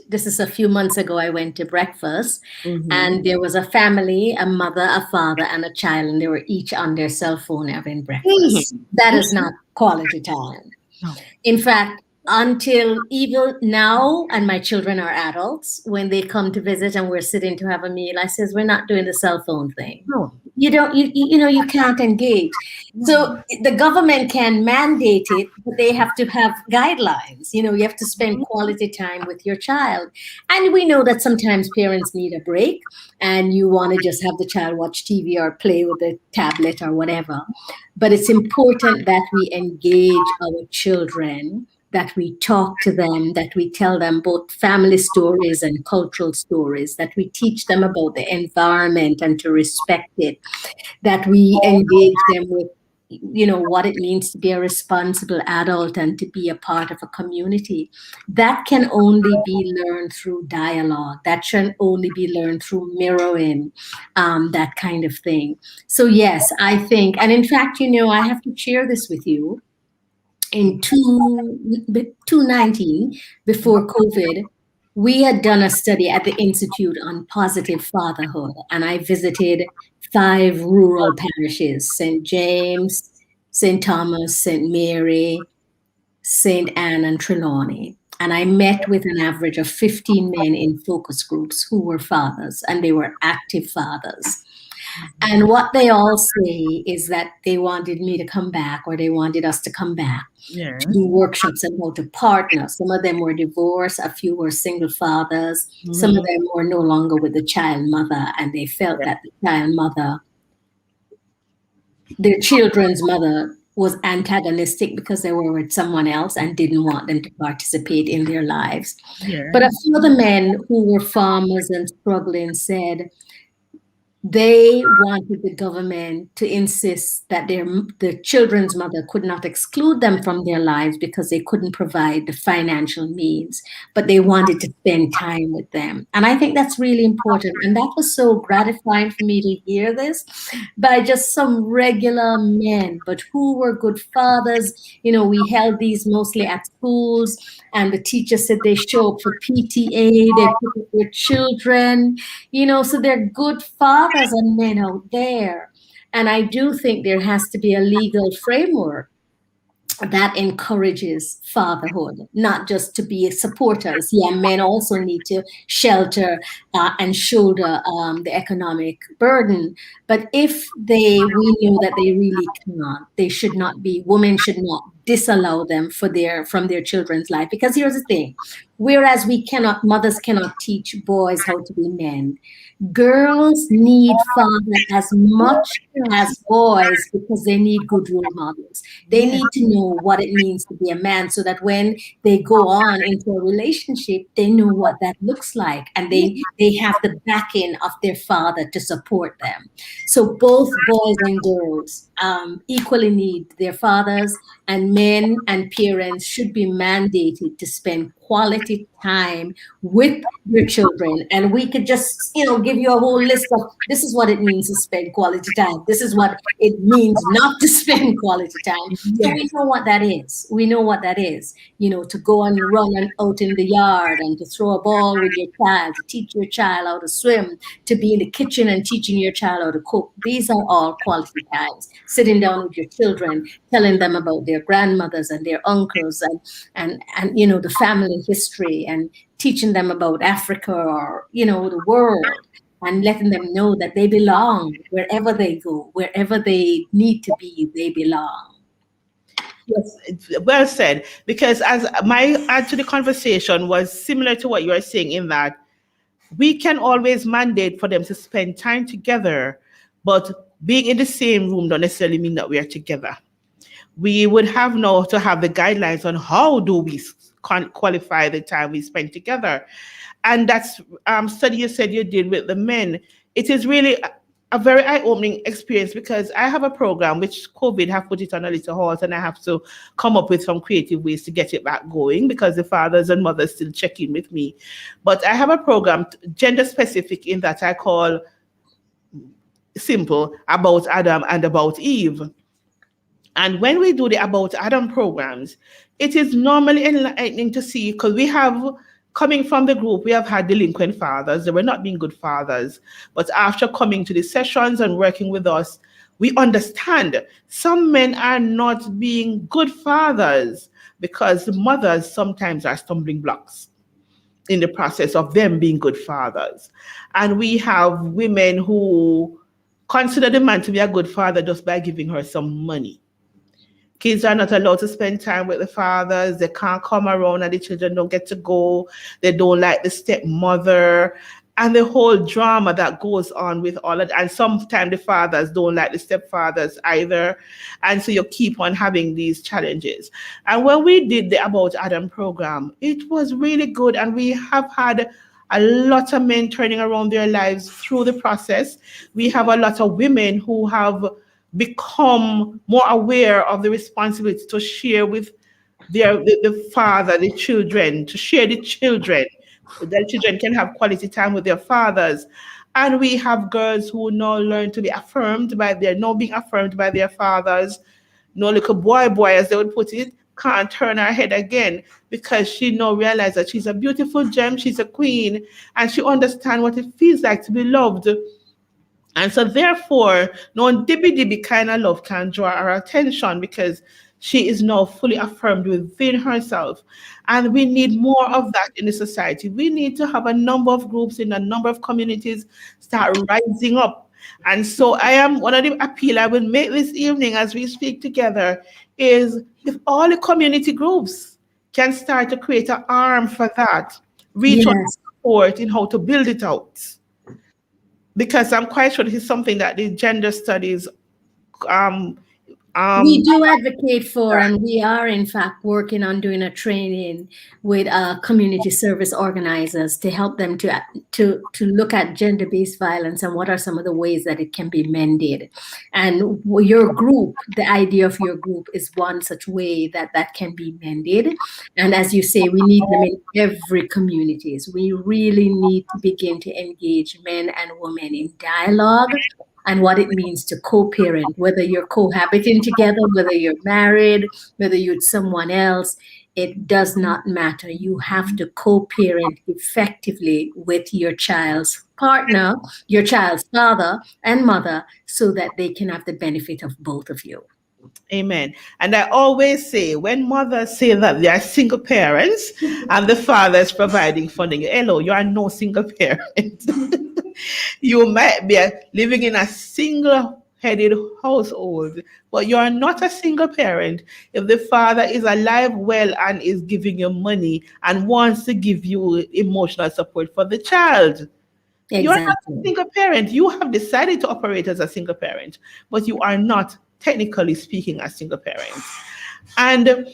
this is a few months ago, I went to breakfast and there was a family, a mother, a father, and a child, and they were each on their cell phone having breakfast. That is not quality time. No. In fact, until even now, and my children are adults, when they come to visit and we're sitting to have a meal, I says, we're not doing the cell phone thing. No. You can't engage. So the government can mandate it, but they have to have guidelines. You have to spend quality time with your child. And we know that sometimes parents need a break and you want to just have the child watch TV or play with a tablet or whatever. But it's important that we engage our children, that we talk to them, that we tell them both family stories and cultural stories, that we teach them about the environment and to respect it, that we engage them with, what it means to be a responsible adult and to be a part of a community. That can only be learned through dialogue. That can only be learned through mirroring, that kind of thing. So yes, I think, and in fact, I have to share this with you. In 2019, before COVID, we had done a study at the Institute on Positive Fatherhood, and I visited 5 rural parishes: St. James, St. Thomas, St. Mary, St. Anne, and Trelawney. And I met with an average of 15 men in focus groups who were fathers, and they were active fathers. And what they all say is that they wanted me to come back, or they wanted us to come back to do workshops on how to partner. Some of them were divorced, a few were single fathers, some of them were no longer with the child mother, and they felt that the child mother, their children's mother, was antagonistic because they were with someone else and didn't want them to participate in their lives. But a few of the men who were farmers and struggling said they wanted the government to insist that the children's mother could not exclude them from their lives because they couldn't provide the financial means, but they wanted to spend time with them. And I think that's really important. And that was so gratifying for me to hear this by just some regular men, but who were good fathers. We held these mostly at schools, and the teacher said they show up for PTA, they pick up their children, so they're good fathers and men out there. And I do think there has to be a legal framework that encourages fatherhood, not just to be supporters. Men also need to shelter and shoulder the economic burden. But if we knew that they really cannot, women should not disallow them from their children's life. Because here's the thing, Whereas mothers cannot teach boys how to be men. Girls need father as much as boys because they need good role models. They need to know what it means to be a man so that when they go on into a relationship, they know what that looks like, and they have the backing of their father to support them. So both boys and girls equally need their fathers, and men and parents should be mandated to spend quality time with your children. And we could just, give you a whole list of this is what it means to spend quality time. This is what it means not to spend quality time. So we know what that is. We know what that is, to go and run out in the yard and to throw a ball with your child, to teach your child how to swim, to be in the kitchen and teaching your child how to cook. These are all quality times. Sitting down with your children, telling them about their grandmothers and their uncles and the family history, and teaching them about Africa or, the world, and letting them know that they belong wherever they go, wherever they need to be, they belong. Yes, well said. Because as my add to the conversation was similar to what you are saying, in that we can always mandate for them to spend time together, but being in the same room don't necessarily mean that we are together. We would have now to have the guidelines on how do we qualify the time we spend together. And that's study you said you did with the men. It is really a very eye-opening experience, because I have a program which COVID have put it on a little halt, and I have to come up with some creative ways to get it back going, because the fathers and mothers still check in with me. But I have a program gender specific in that I call simple About Adam and About Eve. And when we do the About Adam programs, it is normally enlightening to see, because we have, coming from the group, we have had delinquent fathers. They were not being good fathers. But after coming to the sessions and working with us, we understand some men are not being good fathers because the mothers sometimes are stumbling blocks in the process of them being good fathers. And we have women who consider the man to be a good father just by giving her some money. Kids are not allowed to spend time with the fathers. They can't come around, and the children don't get to go. They don't like the stepmother, and the whole drama that goes on with all of that. And sometimes the fathers don't like the stepfathers either. And so you keep on having these challenges. And when we did the About Adam program, it was really good. And we have had a lot of men turning around their lives through the process. We have a lot of women who have become more aware of the responsibility to share with the father, the children, to share the children. The children can have quality time with their fathers. And we have girls who now learn to be affirmed by being affirmed by their fathers. No little boy, as they would put it, can't turn her head again, because she now realizes that she's a beautiful gem, she's a queen, and she understands what it feels like to be loved. And so therefore, no dibby kind of love can draw our attention, because she is now fully affirmed within herself. And we need more of that in the society. We need to have a number of groups in a number of communities start rising up. And so one of the appeal I will make this evening as we speak together is, if all the community groups can start to create an arm for that, reach out and support in how to build it out. Because I'm quite sure this is something that the gender studies we do advocate for, and we are in fact working on doing a training with community service organizers to help them to look at gender-based violence and what are some of the ways that it can be mended. And your group, the idea of your group, is one such way that can be mended. And as you say, we need them in every communities. We really need to begin to engage men and women in dialogue and what it means to co-parent, whether you're cohabiting together, whether you're married, whether you're with someone else, it does not matter. You have to co-parent effectively with your child's partner, your child's father and mother, so that they can have the benefit of both of you. Amen. And I always say, when mothers say that they are single parents and the father is providing funding, hello, you are no single parent. You might be living in a single headed household, but you are not a single parent if the father is alive, well, and is giving you money and wants to give you emotional support for the child. You're not a Exactly. single parent. You have decided to operate as a single parent, but you are not, technically speaking, a single parent. And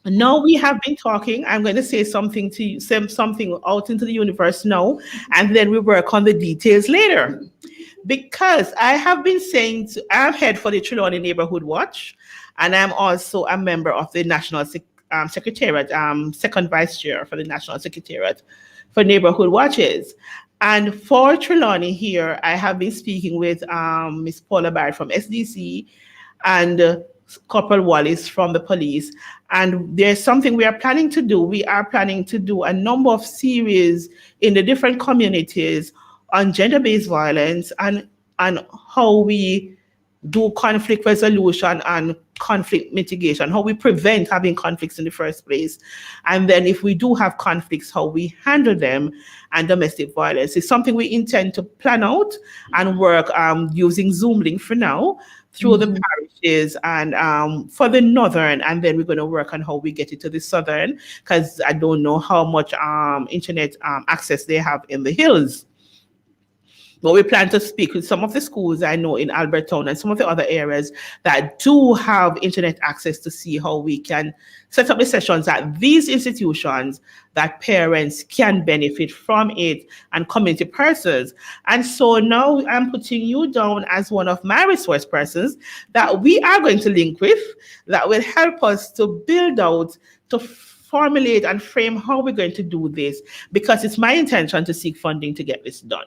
now we have been talking. I'm going to say something to you, send something out into the universe now, and then we work on the details later. Because I have been saying I'm head for the Trelawney Neighborhood Watch, and I'm also a member of the National Secretariat, second vice chair for the National Secretariat for Neighborhood Watches. And for Trelawney here, I have been speaking with Ms. Paula Barrett from SDC and Corporal Wallace from the police. And there's something we are planning to do. We are planning to do a number of series in the different communities on gender-based violence and how we do conflict resolution and conflict mitigation, how we prevent having conflicts in the first place. And then if we do have conflicts, how we handle them, and domestic violence. It's something we intend to plan out and work using Zoom link for now through the parishes and for the northern, and then we're going to work on how we get it to the southern, because I don't know how much internet access they have in the hills. But we plan to speak with some of the schools I know in Albertown and some of the other areas that do have internet access to see how we can set up the sessions at these institutions that parents can benefit from it and community persons. And so now I'm putting you down as one of my resource persons that we are going to link with that will help us to build out, to formulate and frame how we're going to do this, because it's my intention to seek funding to get this done.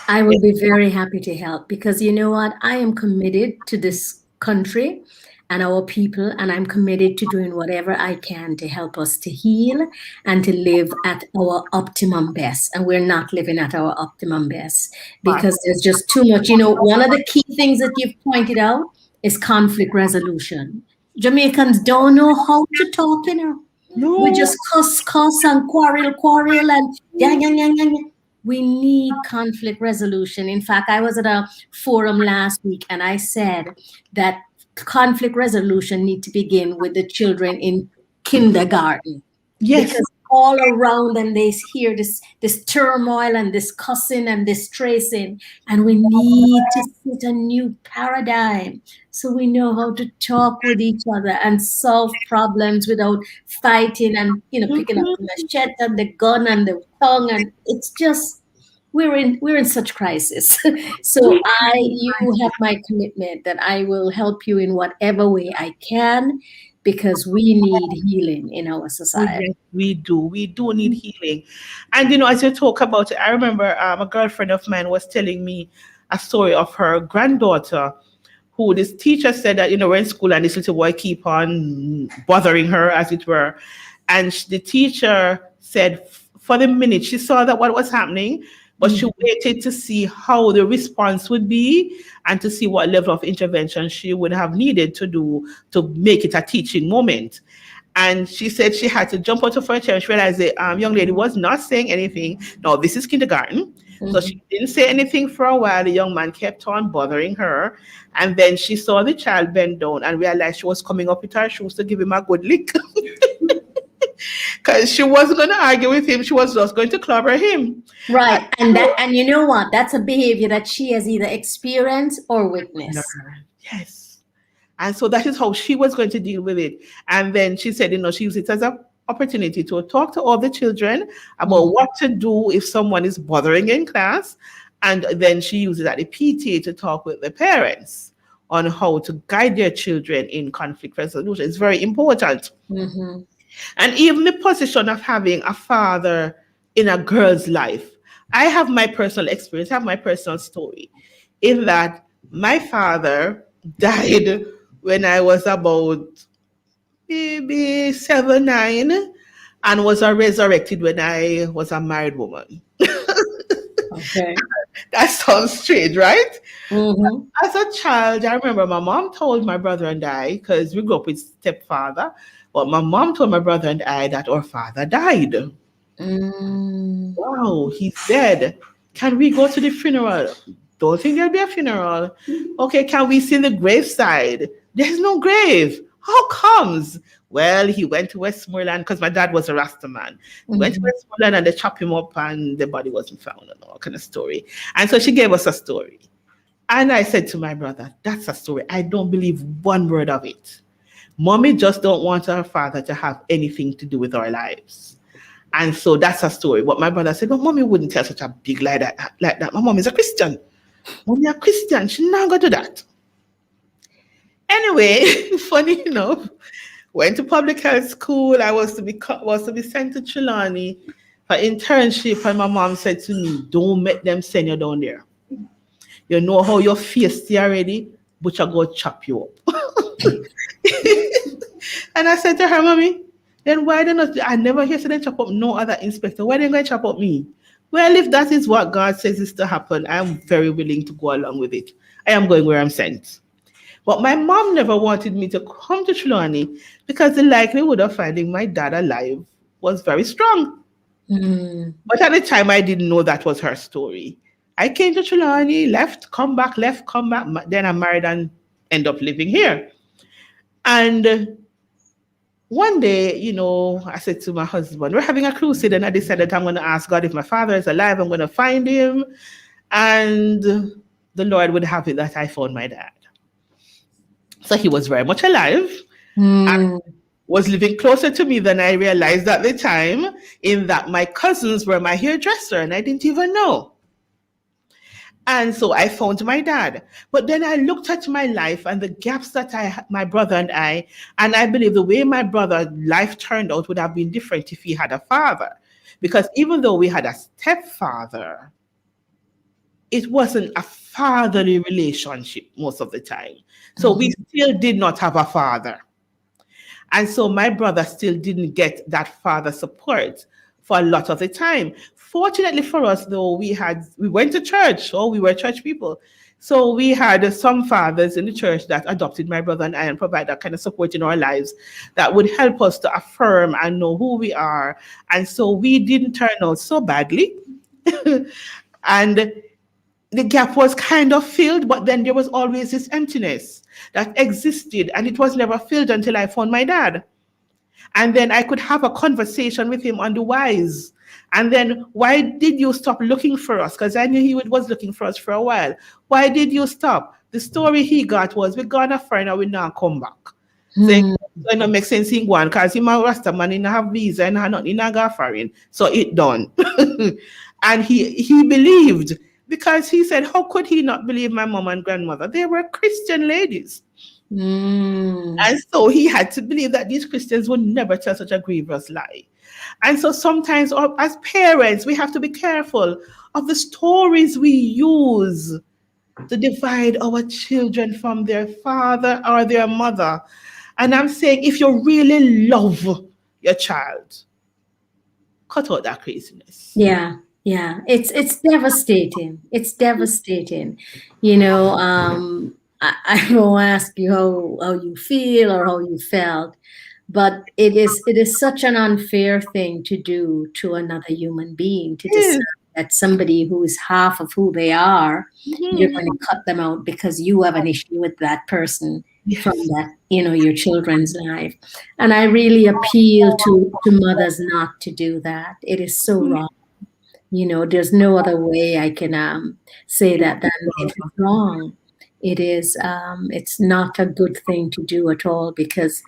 I will be very happy to help, because you know what? I am committed to this country and our people, and I'm committed to doing whatever I can to help us to heal and to live at our optimum best. And we're not living at our optimum best because there's just too much. You know, one of the key things that you've pointed out is conflict resolution. Jamaicans don't know how to talk, you know. No. We just cuss and quarrel and yang. We need conflict resolution. In fact, I was at a forum last week and I said that conflict resolution need to begin with the children in kindergarten. Yes. Because all around them they hear this turmoil and this cussing and this tracing, and we need to set a new paradigm so we know how to talk with each other and solve problems without fighting and, you know, picking up the machete and the gun and the tongue, and it's just we're in such crisis. So you have my commitment that I will help you in whatever way I can, because we need healing in our society. Yes, we do need healing. And you know, as you talk about it, I remember a girlfriend of mine was telling me a story of her granddaughter, who this teacher said that, you know, we're in school and this little boy keep on bothering her, as it were. And the teacher said for the minute she saw that what was happening, but she waited to see how the response would be and to see what level of intervention she would have needed to do to make it a teaching moment. And she said she had to jump out of her chair and she realized the young lady was not saying anything. No, this is kindergarten. So she didn't say anything for a while. The young man kept on bothering her. And then she saw the child bend down and realized she was coming up with her shoes to give him a good lick. Because she wasn't going to argue with him. She was just going to clobber him. Right. And you know what? That's a behavior that she has either experienced or witnessed. Yes. And so that is how she was going to deal with it. And then she said, you know, she used it as an opportunity to talk to all the children about what to do if someone is bothering in class. And then she uses at the PTA to talk with the parents on how to guide their children in conflict resolution. It's very important. Mm-hmm. And even the position of having a father in a girl's life. I have my personal experience, I have my personal story, in that my father died when I was about maybe 7, 9, and was resurrected when I was a married woman. Okay. That sounds strange, right? Mm-hmm. As a child, I remember my mom told my brother and I, because we grew up with stepfather, but my mom told my brother and I that our father died. Wow, he's dead. Can we go to the funeral? don't think there'll be a funeral. Okay, can we see the graveside? There's no grave. How comes? Well, he went to Westmoreland because my dad was a Rasta man. He went to Westmoreland and they chopped him up and the body wasn't found and all kind of story. And so she gave us a story. And I said to my brother, that's a story. I don't believe one word of it. Mommy just don't want her father to have anything to do with our lives. And so that's a story. But my brother said, well, Mommy wouldn't tell such a big lie like that. My mom is a Christian. Mommy a Christian. She not going to do that. Anyway, funny enough, went to public health school. I was to be sent to Trelawney for internship. And my mom said to me, don't make them send you down there. You know how your face is already, but you're going to chop you up. And I said to her, Mommy, then why don't I never hear them chop up no other inspector? Why don't they chop up me? Well, if that is what God says is to happen, I'm very willing to go along with it. I am going where I'm sent. But my mom never wanted me to come to Trelawney because the likelihood of finding my dad alive was very strong. But at the time, I didn't know that was her story. I came to Trelawney, left, come back. Then I married and end up living here. And one day, I said to my husband, we're having a crusade, and I decided I'm going to ask God if my father is alive, I'm going to find him. And the Lord would have it that I found my dad. So he was very much alive and was living closer to me than I realized at the time, in that my cousins were my hairdresser, and I didn't even know. And so I found my dad. But then I looked at my life and the gaps that my brother and I believe the way my brother's life turned out would have been different if he had a father. Because even though we had a stepfather, it wasn't a fatherly relationship most of the time. So we still did not have a father. And so my brother still didn't get that father support for a lot of the time. Fortunately for us, though, we went to church, we were church people. So we had some fathers in the church that adopted my brother and I and provide that kind of support in our lives that would help us to affirm and know who we are. And so we didn't turn out so badly. And the gap was kind of filled, but then there was always this emptiness that existed, and it was never filled until I found my dad. And then I could have a conversation with him on the whys. And then, why did you stop looking for us? Because I knew he was looking for us for a while. Why did you stop? The story he got was, we're going to find out, we now come back. So it don't make sense in one, because he's a Rasta man, he don't have visa, and nothing, he not go foreign. So it done. And he believed, because he said, how could he not believe my mom and grandmother? They were Christian ladies. And so he had to believe that these Christians would never tell such a grievous lie. And so sometimes as parents, we have to be careful of the stories we use to divide our children from their father or their mother. And I'm saying, if you really love your child, cut out that craziness. Yeah. It's devastating. It's devastating. I won't ask you how you feel or how you felt, but it is such an unfair thing to do to another human being, to decide that somebody who is half of who they are, you're going to cut them out because you have an issue with that person from that, your children's life. And I really appeal to mothers not to do that. It is so wrong. There's no other way I can say that than it's wrong. It is, it's not a good thing to do at all, because,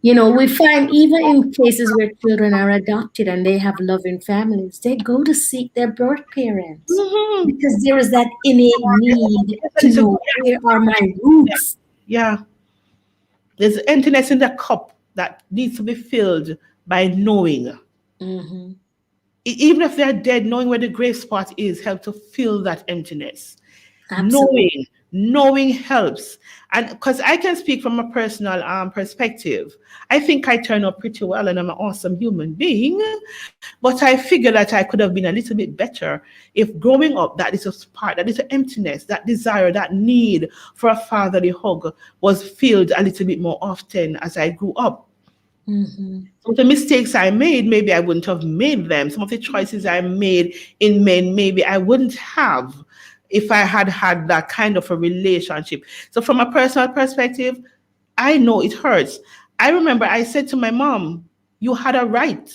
we find even in cases where children are adopted and they have loving families, they go to seek their birth parents because there is that innate need to know, where are my roots? Yeah. There's emptiness in the cup that needs to be filled by knowing. Even if they're dead, knowing where the grave spot is helps to fill that emptiness. Absolutely. Knowing helps. And because I can speak from a personal perspective, I think I turn out pretty well and I'm an awesome human being, but I figure that I could have been a little bit better if growing up, that little spark, that little emptiness, that desire, that need for a fatherly hug was filled a little bit more often as I grew up. Some of the mistakes I made, maybe I wouldn't have made them. Some of the choices I made in men, maybe I wouldn't have if I had had that kind of a relationship. So from a personal perspective, I know it hurts. I remember I said to my mom, you had a right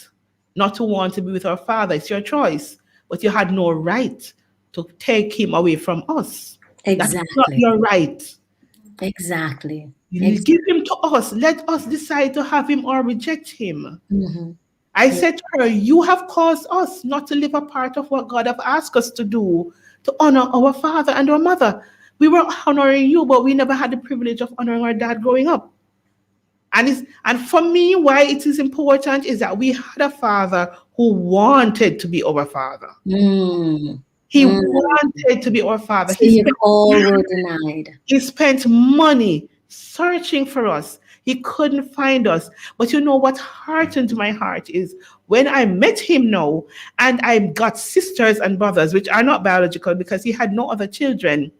not to want to be with our father. It's your choice. But you had no right to take him away from us. That's not Exactly. your right. Exactly. You give him to us. Let us decide to have him or reject him. Mm-hmm. I said to her, you have caused us not to live a part of what God have asked us to do, to honor our father and our mother. We were honoring you, but we never had the privilege of honoring our dad growing up. And for me, why it is important is that we had a father who wanted to be our father. He wanted to be our father. So you all were denied. He spent money searching for us. He couldn't find us. But you know what heartened my heart is when I met him now, and I got sisters and brothers, which are not biological because he had no other children.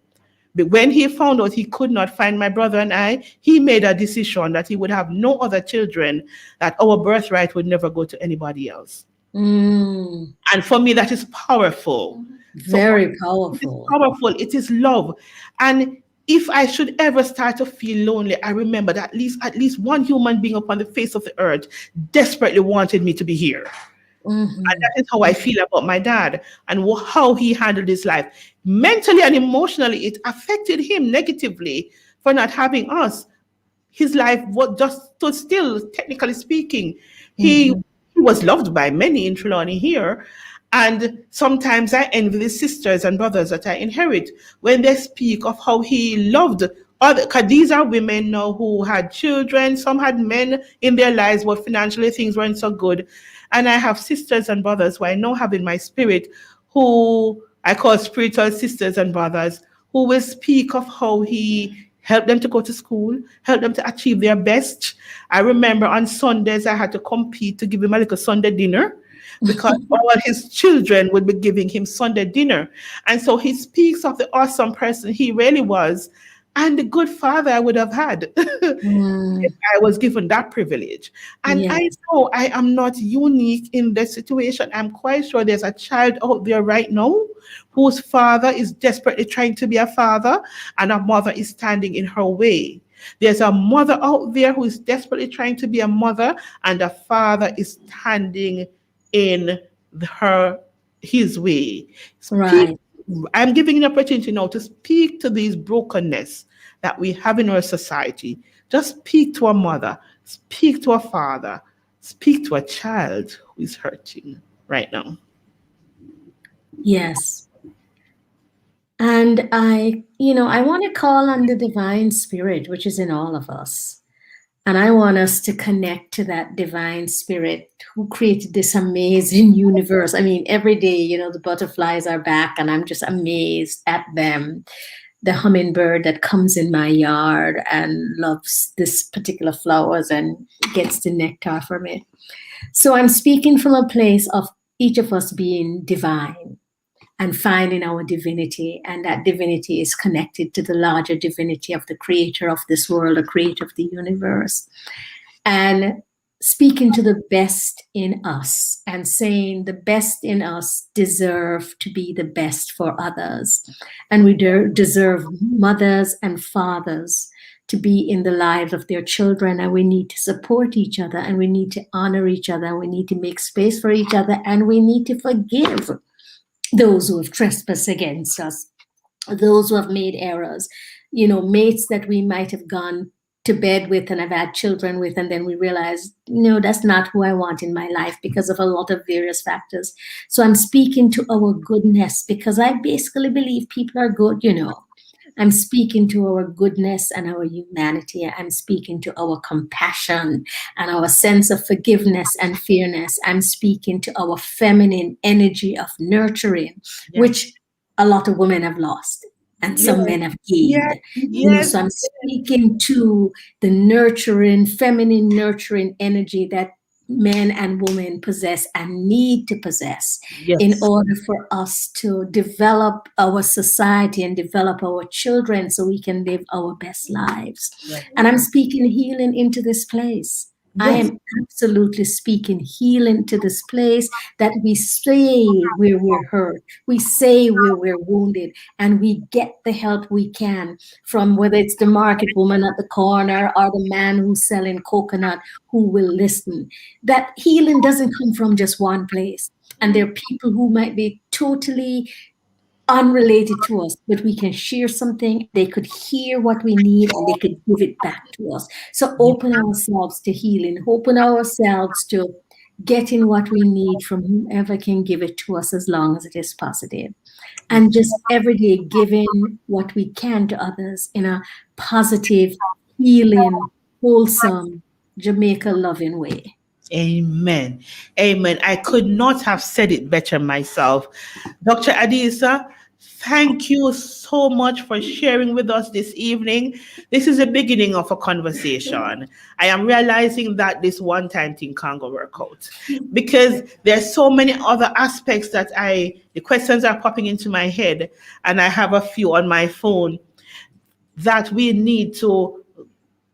But when he found out he could not find my brother and I, he made a decision that he would have no other children, that our birthright would never go to anybody else. And for me, that is powerful. Very powerful. It is powerful. It is love. And if I should ever start to feel lonely, I remember that at least one human being upon the face of the earth desperately wanted me to be here. And that is how I feel about my dad and how he handled his life. Mentally and emotionally, it affected him negatively for not having us. His life was just stood still, technically speaking. He was loved by many in Trelawney here. And sometimes I envy the sisters and brothers that I inherit when they speak of how he loved other, because these are women now who had children. Some had men in their lives, but financially things weren't so good. And I have sisters and brothers who I now have in my spirit who I call spiritual sisters and brothers who will speak of how he helped them to go to school, helped them to achieve their best. I remember on Sundays I had to compete to give him a little Sunday dinner because all his children would be giving him Sunday dinner. And so he speaks of the awesome person he really was and the good father I would have had if I was given that privilege. And I know I am not unique in this situation. I'm quite sure there's a child out there right now whose father is desperately trying to be a father and a mother is standing in her way. There's a mother out there who is desperately trying to be a mother and a father is standing in his way. Right. I'm giving you an opportunity now to speak to these brokenness that we have in our society. Just speak to a mother, speak to a father, speak to a child who is hurting right now. Yes. And I want to call on the divine spirit, which is in all of us. And I want us to connect to that divine spirit who created this amazing universe. I mean, every day, the butterflies are back and I'm just amazed at them. The hummingbird that comes in my yard and loves this particular flowers and gets the nectar from it. So I'm speaking from a place of each of us being divine and finding our divinity, and that divinity is connected to the larger divinity of the creator of this world, the creator of the universe, and speaking to the best in us and saying the best in us deserve to be the best for others, and we deserve mothers and fathers to be in the lives of their children, and we need to support each other, and we need to honor each other, and we need to make space for each other, and we need to forgive those who have trespassed against us, those who have made errors, mates that we might have gone to bed with and have had children with, and then we realize, that's not who I want in my life because of a lot of various factors. So I'm speaking to our goodness because I basically believe people are good, I'm speaking to our goodness and our humanity. I'm speaking to our compassion and our sense of forgiveness and fairness. I'm speaking to our feminine energy of nurturing, which a lot of women have lost and some men have gained. So I'm speaking to the nurturing, feminine nurturing energy that men and women possess and need to possess in order for us to develop our society and develop our children so we can live our best lives. And I'm speaking healing into this place. I am absolutely speaking healing to this place that we say where we're hurt, we say where we're wounded, and we get the help we can from whether it's the market woman at the corner or the man who's selling coconut who will listen. That healing doesn't come from just one place. And there are people who might be totally unrelated to us, but we can share something. They could hear what we need and they could give it back to us. So open ourselves to healing, open ourselves to getting what we need from whomever can give it to us as long as it is positive. And just every day giving what we can to others in a positive, healing, wholesome, Jamaica loving way. Amen. Amen. I could not have said it better myself. Dr. Adisa, thank you so much for sharing with us this evening. This is the beginning of a conversation. I am realizing that this one-time thing can't go work out because there's so many other aspects that the questions are popping into my head, and I have a few on my phone that we need to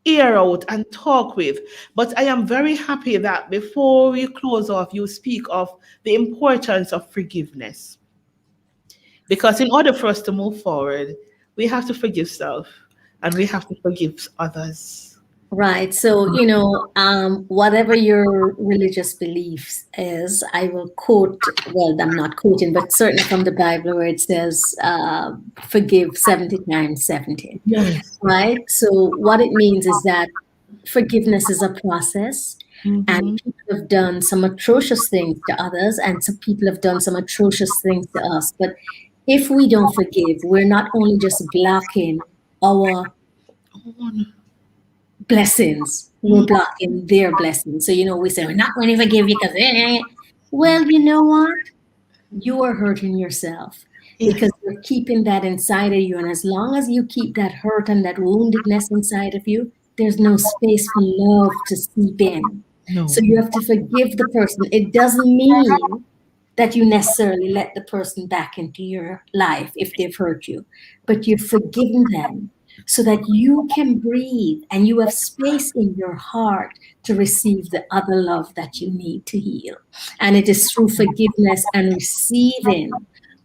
ear out and talk with. But I am very happy that before we close off, you speak of the importance of forgiveness. Because in order for us to move forward, we have to forgive self and we have to forgive others. Right. So, whatever your religious beliefs is, I will quote, well, I'm not quoting, but certainly from the Bible where it says, forgive 70 times 70. Yes. Right. So what it means is that forgiveness is a process, and people have done some atrocious things to others, and some people have done some atrocious things to us. But if we don't forgive, we're not only just blocking our blessings, we're blocking their blessings. So, we say, we're not going to forgive you because, well, you know what? You are hurting yourself because you're keeping that inside of you. And as long as you keep that hurt and that woundedness inside of you, there's no space for love to seep in. No. So you have to forgive the person. It doesn't mean that you necessarily let the person back into your life if they've hurt you, but you've forgiven them so that you can breathe and you have space in your heart to receive the other love that you need to heal. And it is through forgiveness and receiving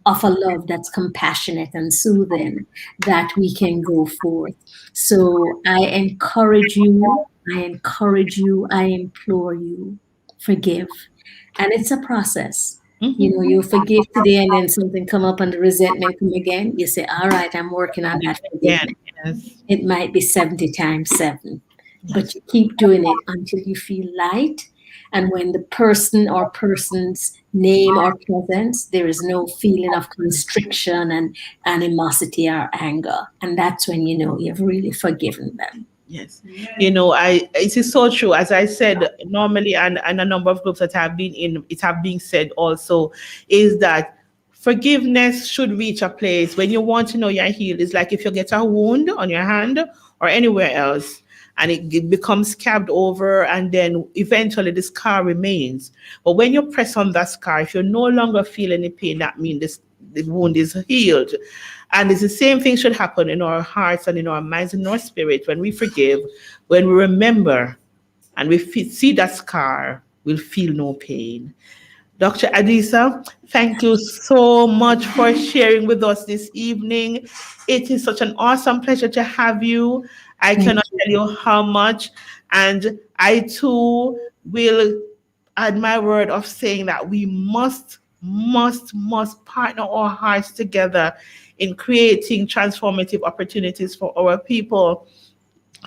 of a love that's compassionate and soothing that we can go forth. So I encourage you, I implore you, forgive. And it's a process. You forgive today and then something come up and the resentment come again. You say, all right, I'm working on that forgiveness. Yes. It might be 70 times 7, but you keep doing it until you feel light. And when the person or person's name or presence, there is no feeling of constriction and animosity or anger. And that's when you know you've really forgiven them. Yes. It is so true. As I said, normally, and a number of groups that I've been in, it have been said also, is that forgiveness should reach a place when you want to know you're healed. It's like if you get a wound on your hand or anywhere else, and it becomes scabbed over, and then eventually the scar remains. But when you press on that scar, if you no longer feel any pain, that means the wound is healed. And it's the same thing should happen in our hearts and in our minds and in our spirit. When we forgive, when we remember, and we see that scar, we'll feel no pain. Dr. Adisa, thank you so much for sharing with us this evening. It is such an awesome pleasure to have you. I cannot tell you how much. And I too will add my word of saying that we must partner our hearts together in creating transformative opportunities for our people,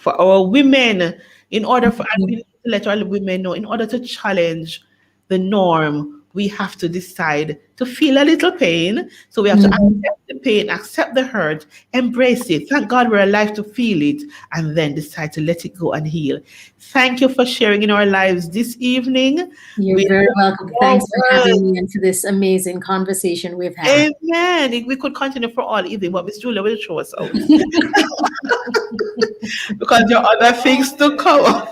for our women, in order for us to let our women know, in order to challenge the norm, we have to decide to feel a little pain. So we have to accept the pain, accept the hurt, embrace it. Thank God we're alive to feel it, and then decide to let it go and heal. Thank you for sharing in our lives this evening. You're very welcome. Thanks for having me into this amazing conversation we've had. Amen. We could continue for all evening, but Miss Julia will show us out. Because there are other things to come.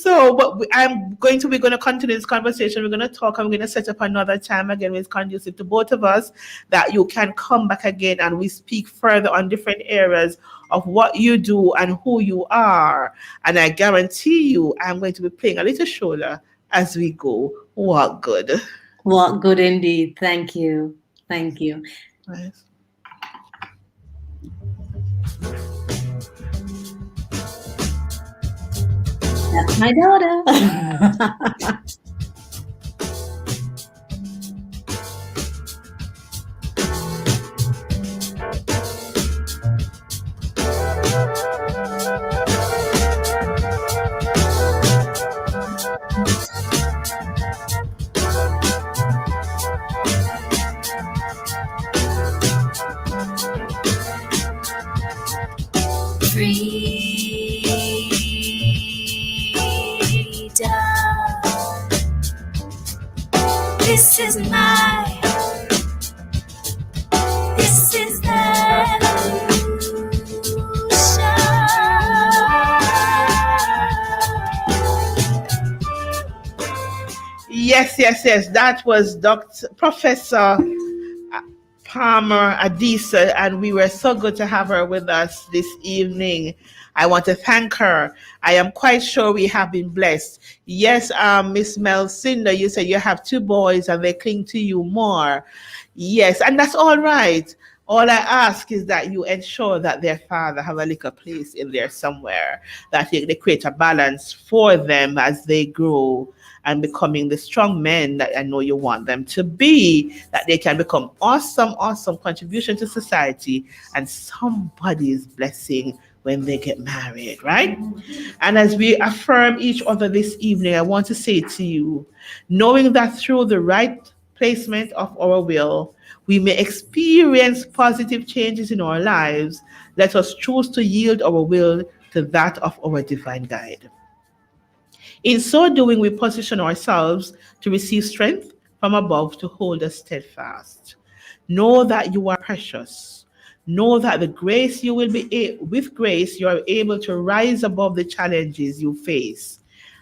So, but we're going to continue this conversation. We're going to talk, and we're going to set up another time again when it's conducive to both of us, that you can come back again and we speak further on different areas of what you do and who you are. And I guarantee you, I'm going to be playing a little shoulder as we go. What good? What good indeed. Thank you. Thank you. Nice. That's my daughter. This is my, this is the Yes. That was Professor Palmer Adisa, and we were so good to have her with us this evening. I want to thank her. I am quite sure we have been blessed. Yes, Miss Melcinda, you said you have 2 boys and they cling to you more. Yes, and that's all right. All I ask is that you ensure that their father have a little place in there somewhere, that they create a balance for them as they grow and becoming the strong men that I know you want them to be, that they can become awesome contribution to society and somebody's blessing when they get married, right? And as we affirm each other this evening, I want to say to you, knowing that through the right placement of our will, we may experience positive changes in our lives, let us choose to yield our will to that of our divine guide. In so doing, we position ourselves to receive strength from above to hold us steadfast. Know that you are precious. Know that with grace you are able to rise above the challenges you face.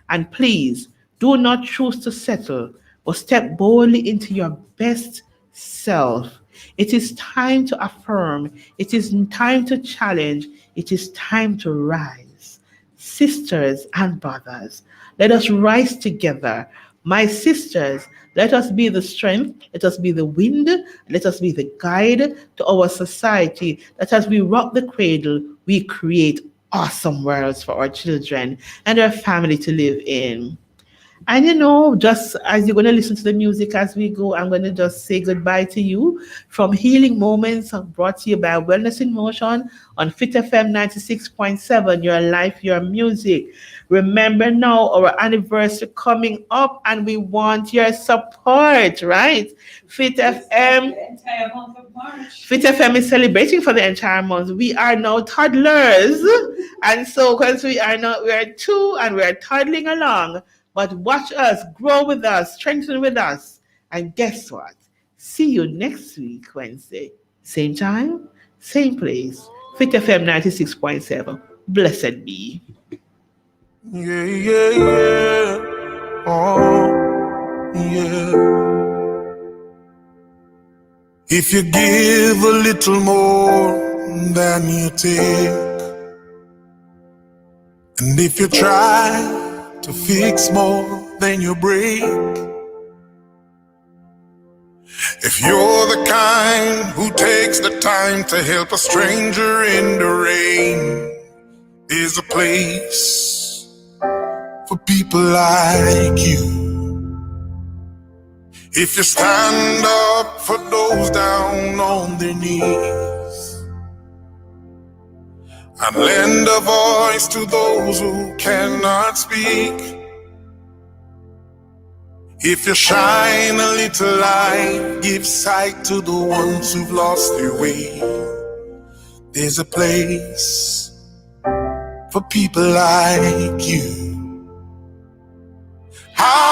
And please do not choose to settle, but step boldly into your best self. It is time to affirm. It is time to challenge. It is time to rise. Sisters and brothers, let us rise together. My sisters, let us be the strength, let us be the wind, let us be the guide to our society, that as we rock the cradle, we create awesome worlds for our children and our family to live in. And just as you're going to listen to the music as we go, I'm going to just say goodbye to you from Healing Moments brought to you by Wellness in Motion on Fit FM 96.7, your life, your music. Remember now our anniversary coming up and we want your support, right? Fit FM is celebrating for the entire month. We are now toddlers. And so because we are 2 and we are toddling along. But watch us, grow with us, strengthen with us. And guess what? See you next week, Wednesday. Same time, same place. Fit FM 96.7. Blessed be. Yeah. Oh, yeah. If you give a little more than you take, and if you try to fix more than you break, if you're the kind who takes the time to help a stranger in the rain, there's a place for people like you. If you stand up for those down on their knees and lend a voice to those who cannot speak, if you shine a little light, give sight to the ones who've lost their way, there's a place for people like you. How